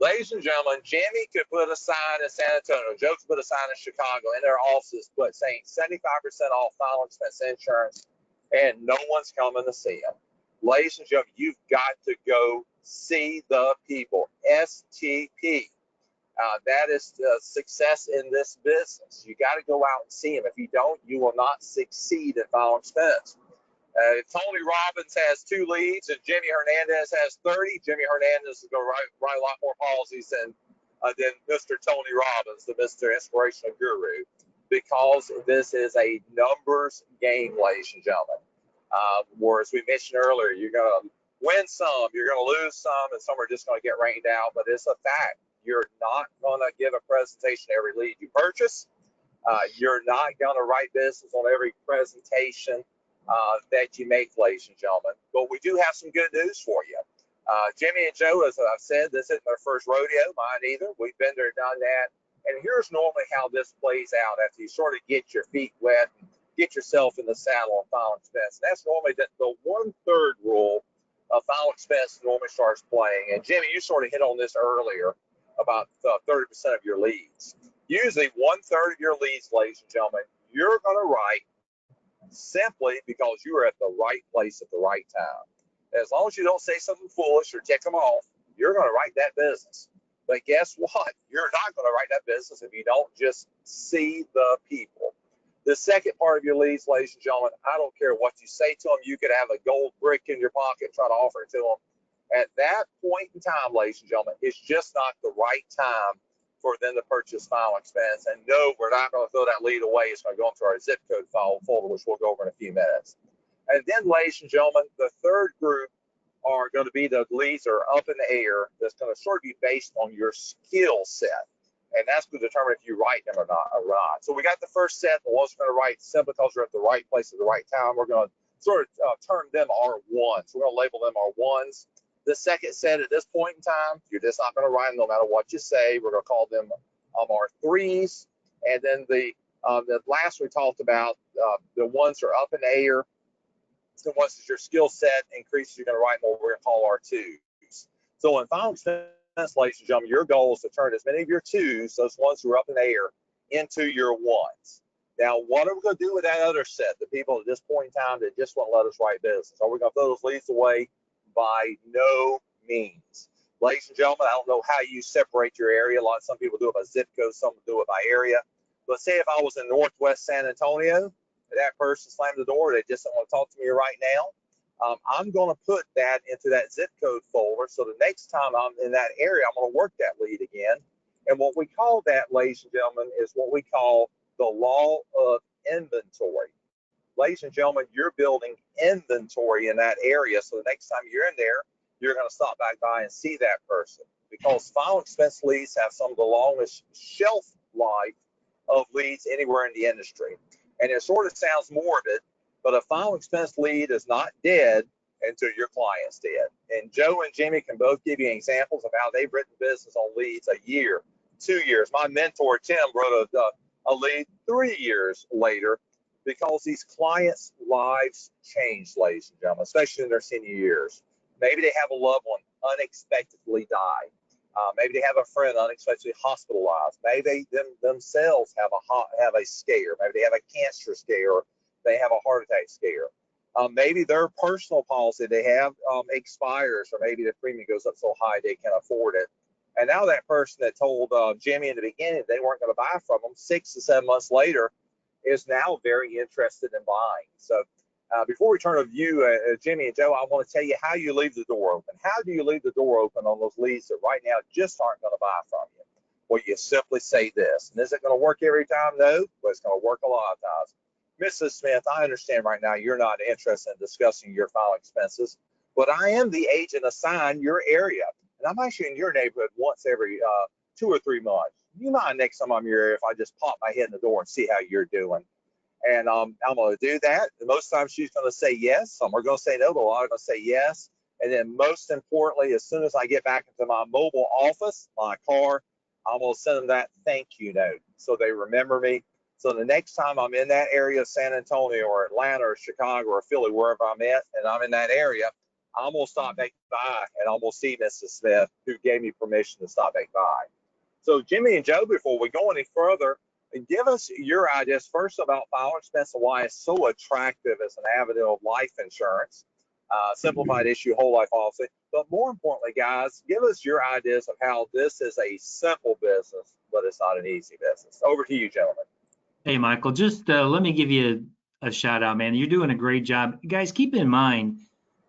Ladies and gentlemen, Jimmy could put a sign in San Antonio, Joe could put a sign in Chicago in their offices saying 75% off final expense insurance, and no one's coming to see them. Ladies and gentlemen, you've got to go see the people. STP. That is success in this business. You got to go out and see them. If you don't, you will not succeed in final expense. Tony Robbins has 2 leads and Jimmy Hernandez has 30. Jimmy Hernandez is going to write a lot more policies than Mr. Tony Robbins, the Mr. Inspirational Guru, because this is a numbers game, ladies and gentlemen. Where, as we mentioned earlier, you're going to win some, you're going to lose some, and some are just going to get rained out. But it's a fact. You're not going to give a presentation to every lead you purchase. You're not going to write business on every presentation that you make, ladies and gentlemen. But we do have some good news for you. Jimmy and Joe, as I've said, this isn't their first rodeo, mine either. We've been there, done that. And here's normally how this plays out after you sort of get your feet wet and get yourself in the saddle on final expense. And that's normally the 1/3 rule of final expense normally starts playing. And Jimmy, you sort of hit on this earlier about 30% of your leads. Usually 1/3 of your leads, ladies and gentlemen, you're going to write simply because you are at the right place at the right time. As long as you don't say something foolish or tick them off, you're going to write that business. But guess what? You're not going to write that business if you don't just see the people. The second part of your leads, ladies and gentlemen, I don't care what you say to them. You could have a gold brick in your pocket and try to offer it to them. At that point in time, ladies and gentlemen, it's just not the right time for them to purchase Final Expense. And no, we're not going to throw that lead away. It's going to go into our zip code file folder, which we'll go over in a few minutes. And then, ladies and gentlemen, the third group are going to be the leads that are up in the air. That's going to sort of be based on your skill set. And that's going to determine if you write them or not. So we got the first set, the ones we're going to write simply because we're at the right place at the right time. We're going to sort of term them R1s. We're going to label them R1s. The second set at this point in time, you're just not going to write them no matter what you say. We're going to call them R3s. And then the last we talked about, the ones that are up in the air, the ones that your skill set increases, you're going to write more, we're going to call R2s. So in Final Expense, ladies and gentlemen, your goal is to turn as many of your 2s, those ones who are up in the air, into your 1s. Now, what are we going to do with that other set, the people at this point in time that just won't let us write business? Are we going to throw those leads away? By no means. Ladies and gentlemen, I don't know how you separate your area. Some people do it by zip code, some do it by area. But say if I was in Northwest San Antonio, and that person slammed the door, they just don't want to talk to me right now, I'm going to put that into that zip code folder. So the next time I'm in that area, I'm going to work that lead again. And what we call that, ladies and gentlemen, is what we call the law of inventory. Ladies and gentlemen, you're building inventory in that area. So the next time you're in there, you're going to stop back by and see that person, because Final Expense leads have some of the longest shelf life of leads anywhere in the industry. And it sort of sounds morbid, but a Final Expense lead is not dead until your client's dead. And Joe and Jimmy can both give you examples of how they've written business on leads a year, 2 years. My mentor, Tim, wrote a lead 3 years later, because these clients' lives change, ladies and gentlemen, especially in their senior years. Maybe they have a loved one unexpectedly die. Maybe they have a friend unexpectedly hospitalized. Maybe they themselves have a scare. Maybe they have a cancer scare. Or they have a heart attack scare. Maybe their personal policy they have expires, or maybe the premium goes up so high they can't afford it. And now that person that told Jimmy in the beginning they weren't going to buy from them 6 to 7 months later is now very interested in buying. So before we turn to you, Jimmy and Joe, I want to tell you how you leave the door open. How do you leave the door open on those leads that right now just aren't going to buy from you? Well, you simply say this. And is it going to work every time? No, but it's going to work a lot of times. Mrs. Smith, I understand right now you're not interested in discussing your Final Expenses, but I am the agent assigned your area. And I'm actually in your neighborhood once every 2 or 3 months. You mind next time I'm in your area if I just pop my head in the door and see how you're doing? And I'm going to do that. And most times she's going to say yes. Some are going to say no, but a lot are going to say yes. And then most importantly, as soon as I get back into my mobile office, my car, I'm going to send them that thank you note so they remember me. So the next time I'm in that area of San Antonio or Atlanta or Chicago or Philly, wherever I'm at, and I'm in that area, I'm going to stop back by and I'm going to see Mrs. Smith, who gave me permission to stop back by. So Jimmy and Joe, before we go any further, give us your ideas first about Final Expense and why it's so attractive as an avenue of life insurance, simplified issue whole life policy. But more importantly, guys, give us your ideas of how this is a simple business, but it's not an easy business. Over to you, gentlemen. Hey, Michael, just let me give you a shout out, man. You're doing a great job. Guys, keep in mind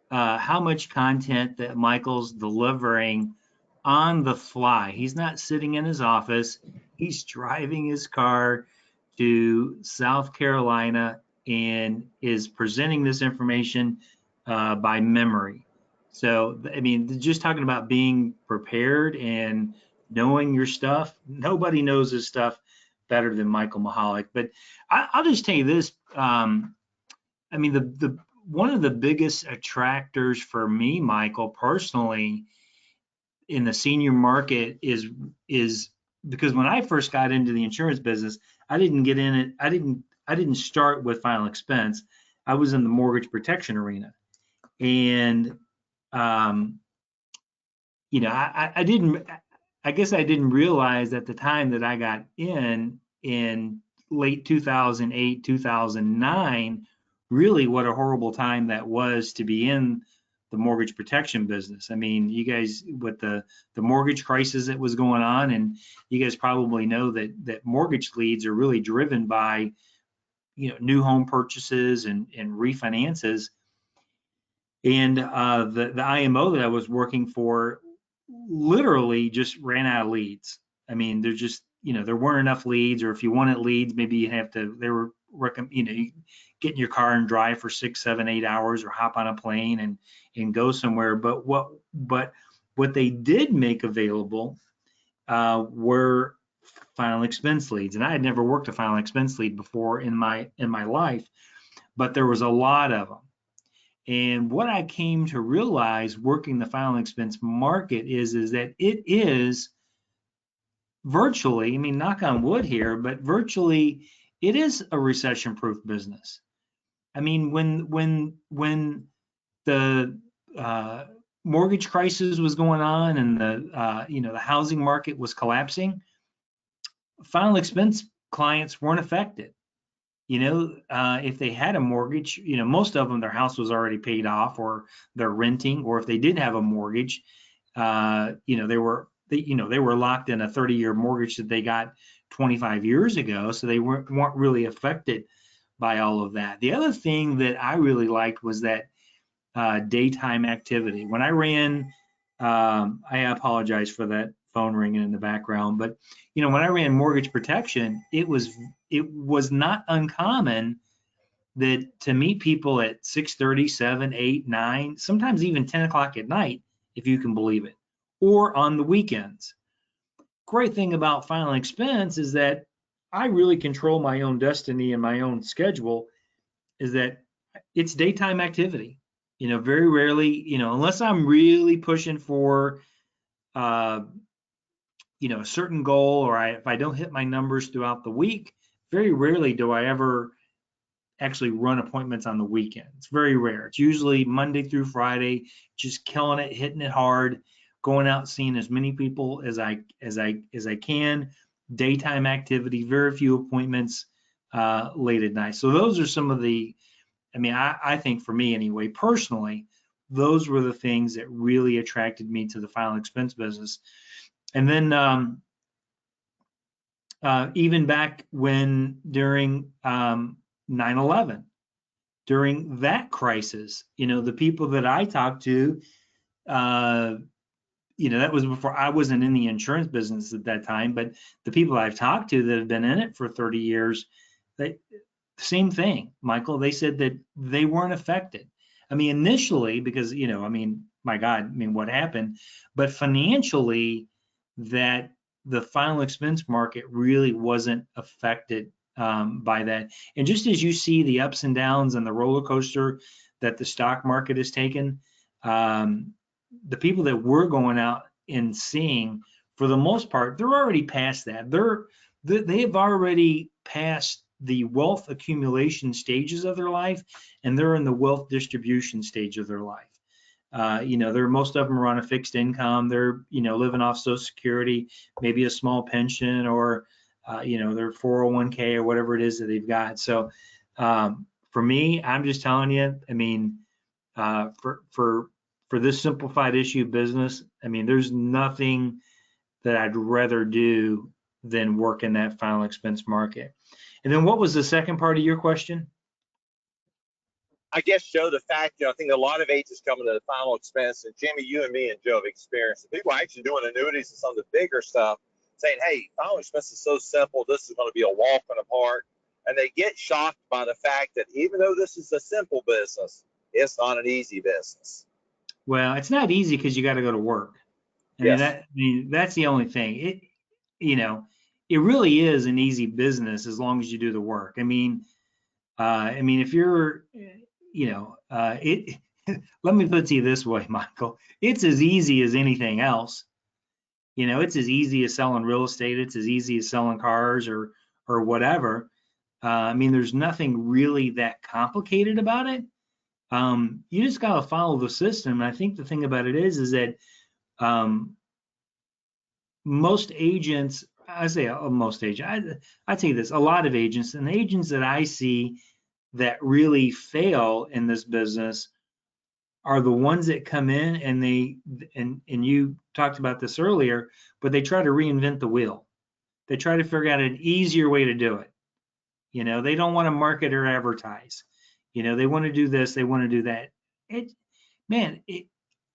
how much content that Michael's delivering on the fly. He's not sitting in his office. He's driving his car to South Carolina and is presenting this information by memory. So, I mean, just talking about being prepared and knowing your stuff. Nobody knows this stuff better than Michael Mahalik. But I'll just tell you this. I mean, the one of the biggest attractors for me, Michael, personally, in the senior market is because when I first got into the insurance business, I didn't get in it. I didn't start with Final Expense. I was in the mortgage protection arena, and you know, I guess I didn't realize at the time that I got in late 2008, 2009, really what a horrible time that was to be in the mortgage protection business. I mean, you guys, with the mortgage crisis that was going on, and you guys probably know that mortgage leads are really driven by new home purchases and refinances. And the IMO that I was working for literally just ran out of leads. I mean, there just, there weren't enough leads, or if you wanted leads, maybe you have to, they were, you get in your car and drive for 6, 7, 8 hours, or hop on a plane and go somewhere. But what they did make available were final expense leads. And I had never worked a final expense lead before in my life, but there was a lot of them. And what I came to realize working the final expense market is that it is virtually, I mean, knock on wood here, but virtually it is a recession-proof business. I mean, when the mortgage crisis was going on and the housing market was collapsing, final expense clients weren't affected. If they had a mortgage, most of them, their house was already paid off, or they're renting, or if they did have a mortgage, they were locked in a 30-year mortgage that they got 25 years ago, so they weren't really affected by all of that. The other thing that I really liked was that daytime activity. When I ran, I apologize for that phone ringing in the background, but when I ran mortgage protection, it was not uncommon that to meet people at 6:30, 7, 8, 9, sometimes even 10 o'clock at night, if you can believe it, or on the weekends. Great thing about final expense is that I really control my own destiny and my own schedule, is that it's daytime activity. Very rarely, unless I'm really pushing for a certain goal, or if I don't hit my numbers throughout the week, very rarely do I ever actually run appointments on the weekend. It's very rare. It's usually Monday through Friday, just killing it, hitting it hard, going out, seeing as many people as I can. Daytime activity, very few appointments late at night. So those are some of the, I think for me anyway, personally, those were the things that really attracted me to the final expense business. And then even back during 9/11, during that crisis, the people that I talked to, that was before, I wasn't in the insurance business at that time, but the people I've talked to that have been in it for 30 years, same thing, Michael, they said that they weren't affected. Initially, because, my God, what happened? But financially, that the final expense market really wasn't affected by that. And just as you see the ups and downs and the roller coaster that the stock market has taken, the people that we're going out and seeing, for the most part, they're already past that. They've already passed the wealth accumulation stages of their life, and they're in the wealth distribution stage of their life. Most of them are on a fixed income. They're, living off Social Security, maybe a small pension, or, their 401k or whatever it is that they've got. So for me, I'm just telling you, for this simplified issue business, there's nothing that I'd rather do than work in that final expense market. And then what was the second part of your question? I guess, Joe, the fact, I think a lot of agents come into the final expense, and Jimmy, you and me and Joe have experienced it. People are actually doing annuities and some of the bigger stuff, saying, hey, final expense is so simple, this is going to be a walk in the park. And they get shocked by the fact that even though this is a simple business, it's not an easy business. Well, it's not easy because you got to go to work. That's the only thing. It really is an easy business as long as you do the work. If you're, let me put it to you this way, Michael, it's as easy as anything else. It's as easy as selling real estate. It's as easy as selling cars or whatever. There's nothing really that complicated about it. You just got to follow the system. And I think the thing about it is that most agents, I'd say this, a lot of agents, and the agents that I see that really fail in this business are the ones that come in and you talked about this earlier, but they try to reinvent the wheel. They try to figure out an easier way to do it. You know, they don't want to market or advertise. You know, they want to do this, they want to do that.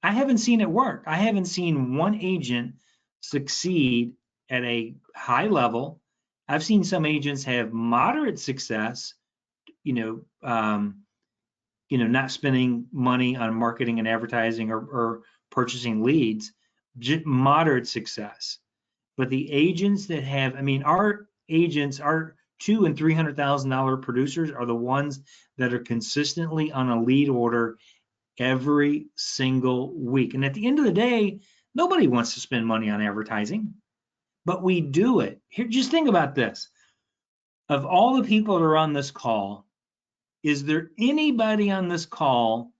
I haven't seen it work. I haven't seen one agent succeed at a high level. I've seen some agents have moderate success, not spending money on marketing and advertising or purchasing leads, moderate success. But the agents that have, our agents, our $200,000 and $300,000 producers are the ones that are consistently on a lead order every single week. And at the end of the day, nobody wants to spend money on advertising, but we do it. Here, just think about this. Of all the people that are on this call, is there anybody on this call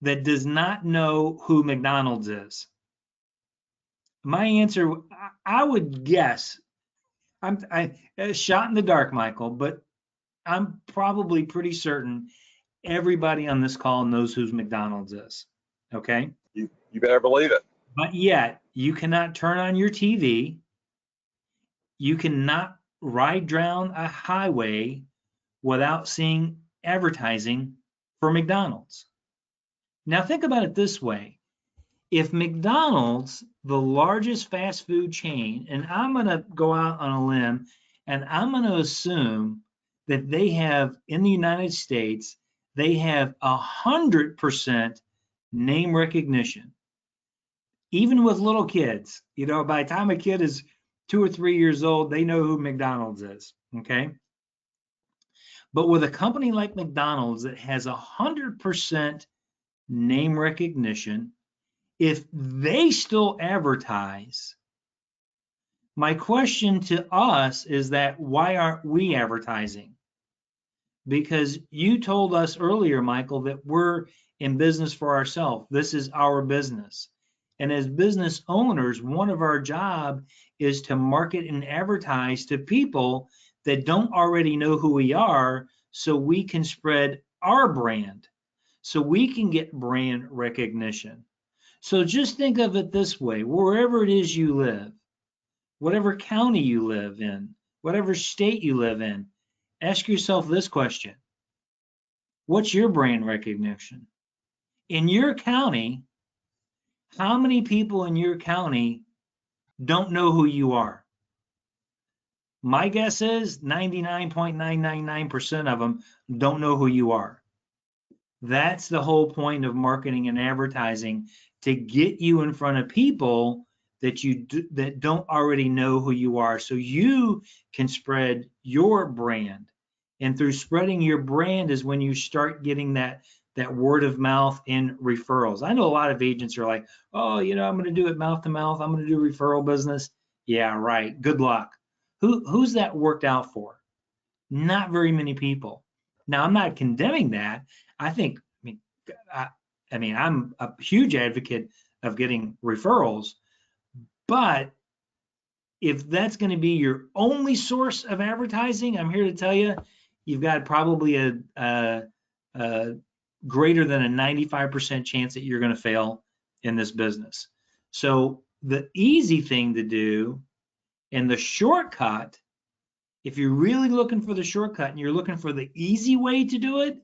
that does not know who McDonald's is? My answer, I would guess, I shot in the dark, Michael, but I'm probably pretty certain everybody on this call knows who McDonald's is. Okay? You better believe it. But yet, you cannot turn on your TV. You cannot ride down a highway without seeing advertising for McDonald's. Now, think about it this way. If McDonald's, the largest fast food chain, and I'm going to go out on a limb and I'm going to assume that they have, in the United States, they have 100% name recognition. Even with little kids, by the time a kid is 2 or 3 years old, they know who McDonald's is, okay? But with a company like McDonald's that has 100% name recognition, if they still advertise, my question to us is that why aren't we advertising? Because you told us earlier, Michael, that we're in business for ourselves. This is our business. And as business owners, one of our job is to market and advertise to people that don't already know who we are, so we can spread our brand, so we can get brand recognition. So just think of it this way: wherever it is you live, whatever county you live in, whatever state you live in, ask yourself this question: what's your brand recognition? In your county, how many people in your county don't know who you are? My guess is 99.999% of them don't know who you are. That's the whole point of marketing and advertising, to get you in front of people that don't already know who you are, so you can spread your brand. And through spreading your brand is when you start getting that word of mouth and referrals. I know a lot of agents are like, oh, I'm going to do it mouth to mouth. I'm going to do referral business. Yeah, right. Good luck. Who's that worked out for? Not very many people. Now, I'm not condemning that. I'm a huge advocate of getting referrals, but if that's going to be your only source of advertising, I'm here to tell you, you've got probably a greater than a 95% chance that you're going to fail in this business. So the easy thing to do, and the shortcut, if you're really looking for the shortcut and you're looking for the easy way to do it,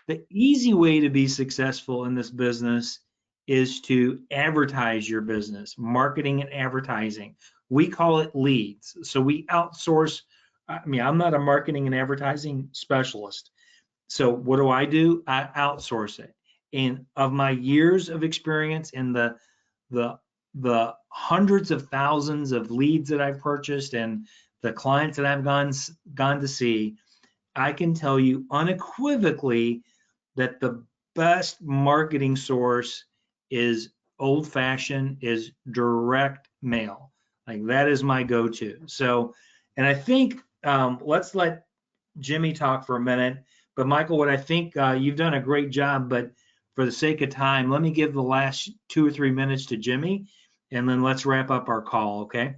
the easy way to be successful in this business is to advertise your business, marketing and advertising. We call it leads. So we outsource. I'm not a marketing and advertising specialist. So what do? I outsource it. And of my years of experience in the hundreds of thousands of leads that I've purchased and the clients that I've gone to see, I can tell you unequivocally that the best marketing source is old-fashioned, is direct mail. Like, that is my go-to. So, and I think let's let Jimmy talk for a minute. But Michael, what I think you've done a great job, but for the sake of time, let me give the last 2 or 3 minutes to Jimmy, and then let's wrap up our call, okay?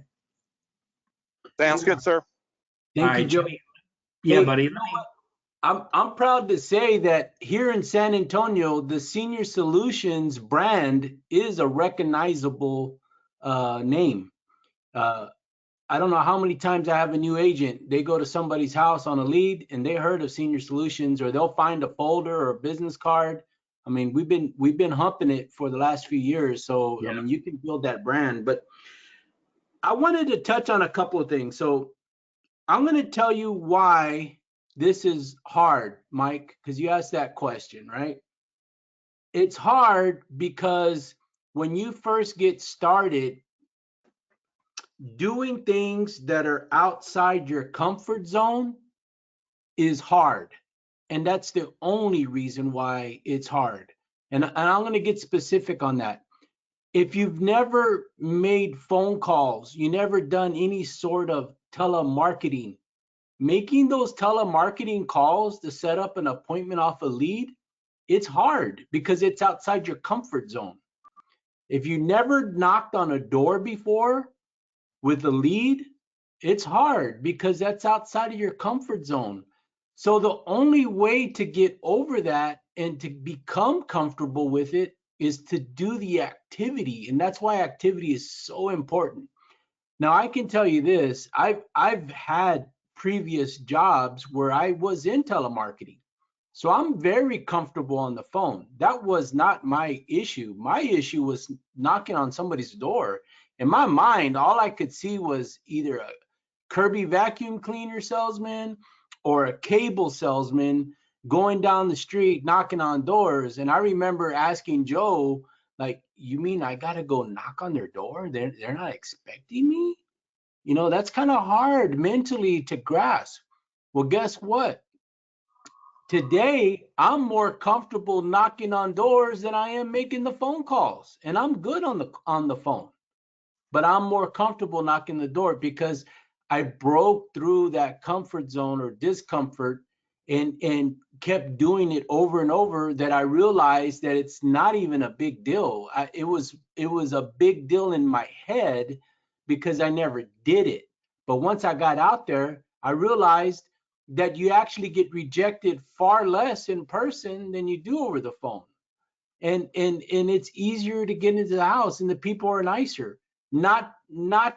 Sounds good, sir. Thank you, Joe. Jimmy. Yeah, Hey, buddy. I'm proud to say that here in San Antonio, the Senior Solutions brand is a recognizable name. I don't know how many times I have a new agent. They go to somebody's house on a lead and they heard of Senior Solutions, or they'll find a folder or a business card. I mean, we've been humping it for the last few years. So Yeah. I mean, you can build that brand. But I wanted to touch on a couple of things. So I'm going to tell you why this is hard, Mike, because you asked that question, right? It's hard because when you first get started, doing things that are outside your comfort zone is hard. And that's the only reason why it's hard. And I'm going to get specific on that. If you've never made phone calls, you never done any sort of telemarketing, making those telemarketing calls to set up an appointment off a lead, it's hard because it's outside your comfort zone. If you never knocked on a door before with a lead, it's hard because that's outside of your comfort zone. So the only way to get over that and to become comfortable with it is to do the activity. And that's why activity is so important. Now, I can tell you this, I've had previous jobs where I was in telemarketing. So I'm very comfortable on the phone. That was not my issue. My issue was knocking on somebody's door. In my mind, all I could see was either a Kirby vacuum cleaner salesman or a cable salesman going down the street knocking on doors. And I remember asking Joe, like, you mean I got to go knock on their door? They're not expecting me? You know, that's kind of hard mentally to grasp. Well, guess what? Today, I'm more comfortable knocking on doors than I am making the phone calls. And I'm good on the phone. But I'm more comfortable knocking the door because I broke through that comfort zone or discomfort and kept doing it over and over, that I realized that it's not even a big deal. It was a big deal in my head because I never did it. But once I got out there, I realized that you actually get rejected far less in person than you do over the phone. And it's easier to get into the house and the people are nicer. Not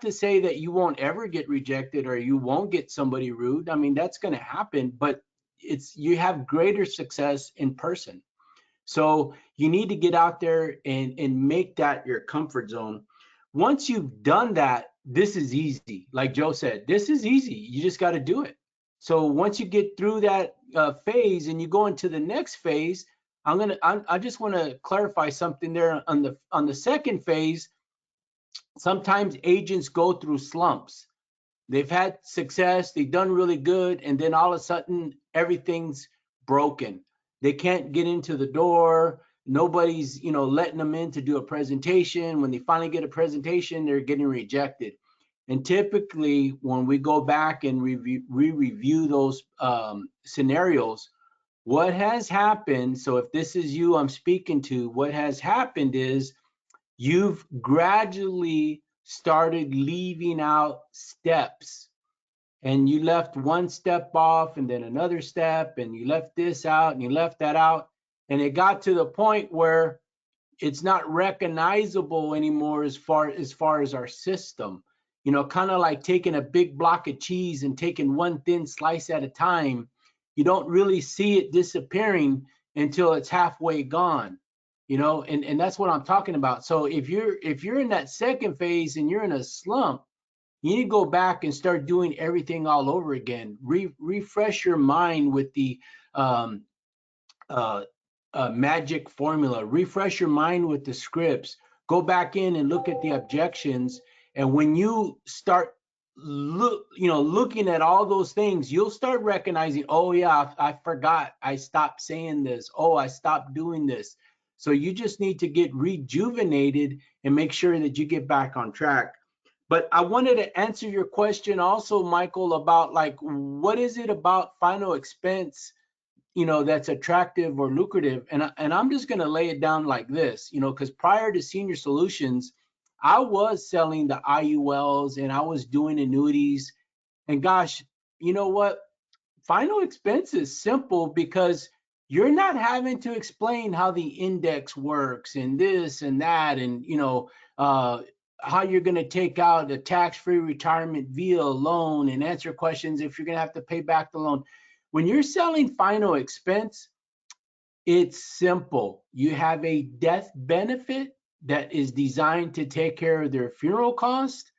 to say that you won't ever get rejected or you won't get somebody rude. I mean, that's going to happen, but you have greater success in person. So you need to get out there and make that your comfort zone. Once you've done that, this is easy. Like Joe said, this is easy. You just got to do it. So once you get through that phase and you go into the next phase, I just want to clarify something there on the second phase. Sometimes agents go through slumps. They've had success, they've done really good, and then all of a sudden everything's broken. They can't get into the door. Nobody's, letting them in to do a presentation. When they finally get a presentation, they're getting rejected. And typically, when we go back and review those scenarios, what has happened, so if this is you I'm speaking to, what has happened is you've gradually started leaving out steps, and you left one step off and then another step, and you left this out and you left that out, and it got to the point where it's not recognizable anymore as far as our system. Kind of like taking a big block of cheese and taking one thin slice at a time. You don't really see it disappearing until it's halfway gone. And that's what I'm talking about. So if you're in that second phase and you're in a slump, you need to go back and start doing everything all over again. Refresh your mind with the magic formula. Refresh your mind with the scripts. Go back in and look at the objections. And when you start looking at all those things, you'll start recognizing, oh yeah, I forgot. I stopped saying this. Oh, I stopped doing this. So you just need to get rejuvenated and make sure that you get back on track. But I wanted to answer your question also, Michael, about like, what is it about final expense, that's attractive or lucrative? And I'm just going to lay it down like this, because prior to Senior Solutions, I was selling the IULs and I was doing annuities. And gosh, you know what? Final expense is simple because you're not having to explain how the index works and this and that. And, how you're going to take out a tax-free retirement via a loan and answer questions if you're going to have to pay back the loan. When you're selling final expense, it's simple. You have a death benefit that is designed to take care of their funeral cost.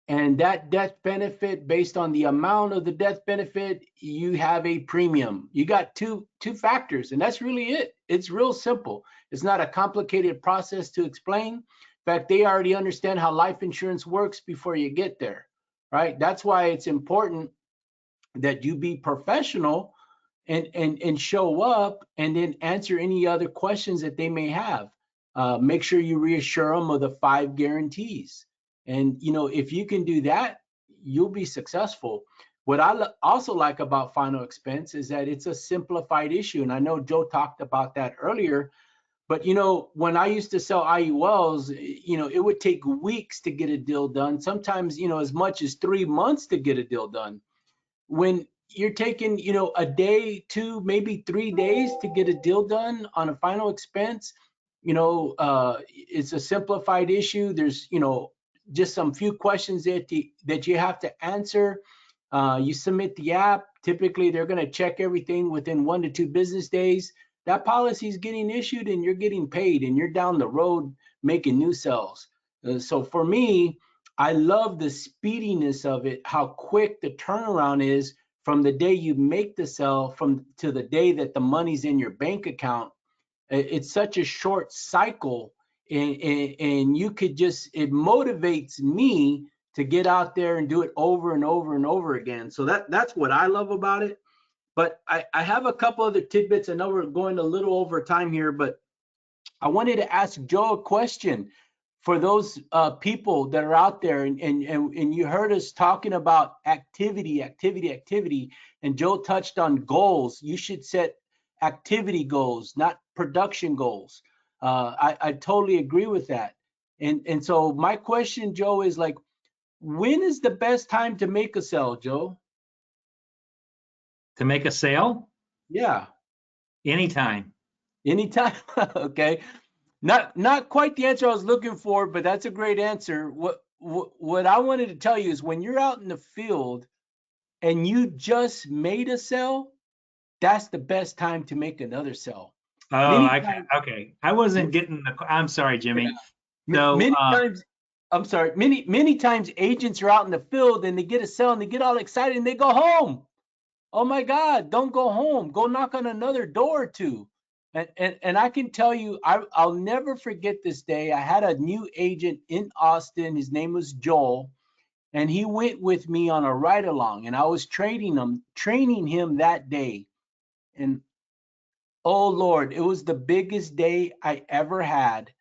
And that death benefit, based on the amount of the death benefit, you have a premium. You got two factors, and that's really it. It's real simple. It's not a complicated process to explain. In fact, they already understand how life insurance works before you get there, right? That's why it's important that you be professional and show up and then answer any other questions that they may have. Make sure you reassure them of the 5 guarantees. And, you know, if you can do that, you'll be successful. What I also like about final expense is that it's a simplified issue. And I know Joe talked about that earlier, but, you know, when I used to sell IULs, you know, it would take weeks to get a deal done. Sometimes, you know, as much as 3 months to get a deal done. When you're taking, you know, a day, 2, maybe 3 days to get a deal done on a final expense, you know, it's a simplified issue. There's, you know, just some few questions that you have to answer. You submit the app. Typically, they're going to check everything within 1 to 2 business days. That policy is getting issued and you're getting paid and you're down the road making new sales. So for me, I love the speediness of it, how quick the turnaround is from the day you make the sell to the day that the money's in your bank account. It's such a short cycle, and you could just, it motivates me to get out there and do it over and over and over again. So that's what I love about it. But I have a couple other tidbits. I know we're going a little over time here, but I wanted to ask Joe a question for those people that are out there. And you heard us talking about activity, and Joe touched on goals. You should set activity goals, not production goals. I totally agree with that. And so my question, Joe, is like, when is the best time to make a sale, Joe? To make a sale? Yeah, Anytime. anytime. Okay. Not quite the answer I was looking for, but that's a great answer. What I wanted to tell you is when you're out in the field and you just made a sale, that's the best time to make another sale. Oh, Many times, okay. I wasn't getting I'm sorry, Jimmy. So, many times, I'm sorry, many times agents are out in the field and they get a sale and they get all excited and they go home. Oh my God, don't go home. Go knock on another door or two. And I can tell you, I'll never forget this day. I had a new agent in Austin. His name was Joel, and he went with me on a ride along, and I was training him that day. And oh Lord, it was the biggest day I ever had.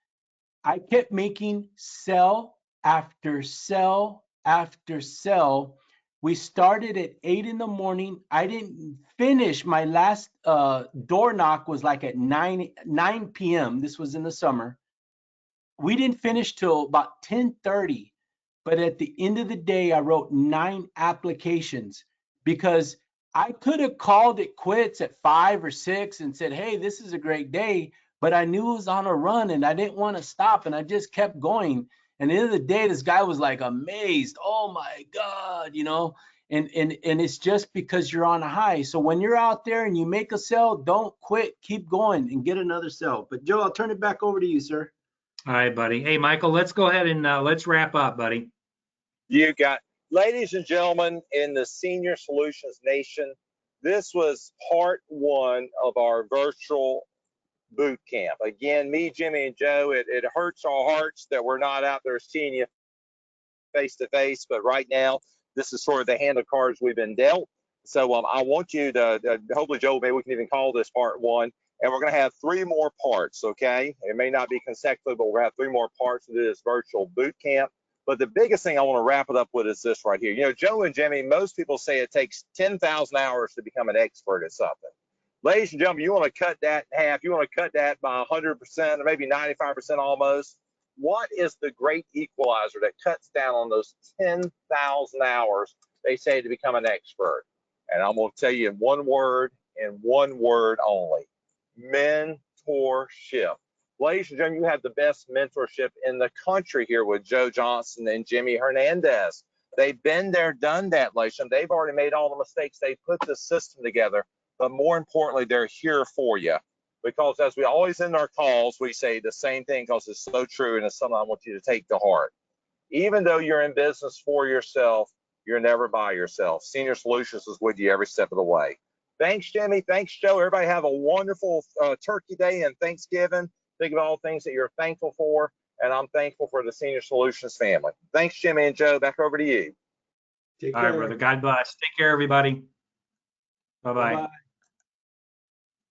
I kept making sell after sell after sell. We started at 8 in the morning. I didn't finish. My last door knock was like at 9 p.m. This was in the summer. We didn't finish till about 10:30. But at the end of the day, I wrote 9 applications because I could have called it quits at 5 or 6 and said, hey, this is a great day. But I knew it was on a run and I didn't want to stop. And I just kept going. And at the end of the day, this guy was like amazed. Oh my God, you know, and it's just because you're on a high. So when you're out there and you make a sell, don't quit, keep going and get another sell. But Joe, I'll turn it back over to you, sir. all right, buddy. Hey, Michael, let's go ahead and let's wrap up, buddy. You got, ladies and gentlemen, in the Senior Solutions Nation, this was part 1 of our virtual boot camp. Again, me, Jimmy, and Joe, it hurts our hearts that we're not out there seeing you face to face, but right now, this is sort of the hand of cards we've been dealt. So I want you to, hopefully, Joe, maybe we can even call this part 1. And we're going to have 3 more parts, okay? It may not be consecutive, but we're going to have 3 more parts of this virtual boot camp. But the biggest thing I want to wrap it up with is this right here. You know, Joe and Jimmy, most people say it takes 10,000 hours to become an expert at something. Ladies and gentlemen, you want to cut that in half. You want to cut that by 100% or maybe 95% almost. What is the great equalizer that cuts down on those 10,000 hours they say to become an expert? And I'm going to tell you in one word and one word only: mentorship. Ladies and gentlemen, you have the best mentorship in the country here with Joe Johnson and Jimmy Hernandez. They've been there, done that, ladies and gentlemen. They've already made all the mistakes. They put the system together, but more importantly, they're here for you. Because as we always end our calls, we say the same thing because it's so true, and it's something I want you to take to heart. Even though you're in business for yourself, you're never by yourself. Senior Solutions is with you every step of the way. Thanks, Jimmy. Thanks, Joe. Everybody have a wonderful Turkey Day and Thanksgiving. Think of all the things that you're thankful for, and I'm thankful for the Senior Solutions family. Thanks, Jimmy and Joe. Back over to you. Take All care. right, brother. God bless. Take care, everybody. Bye-bye. Bye-bye.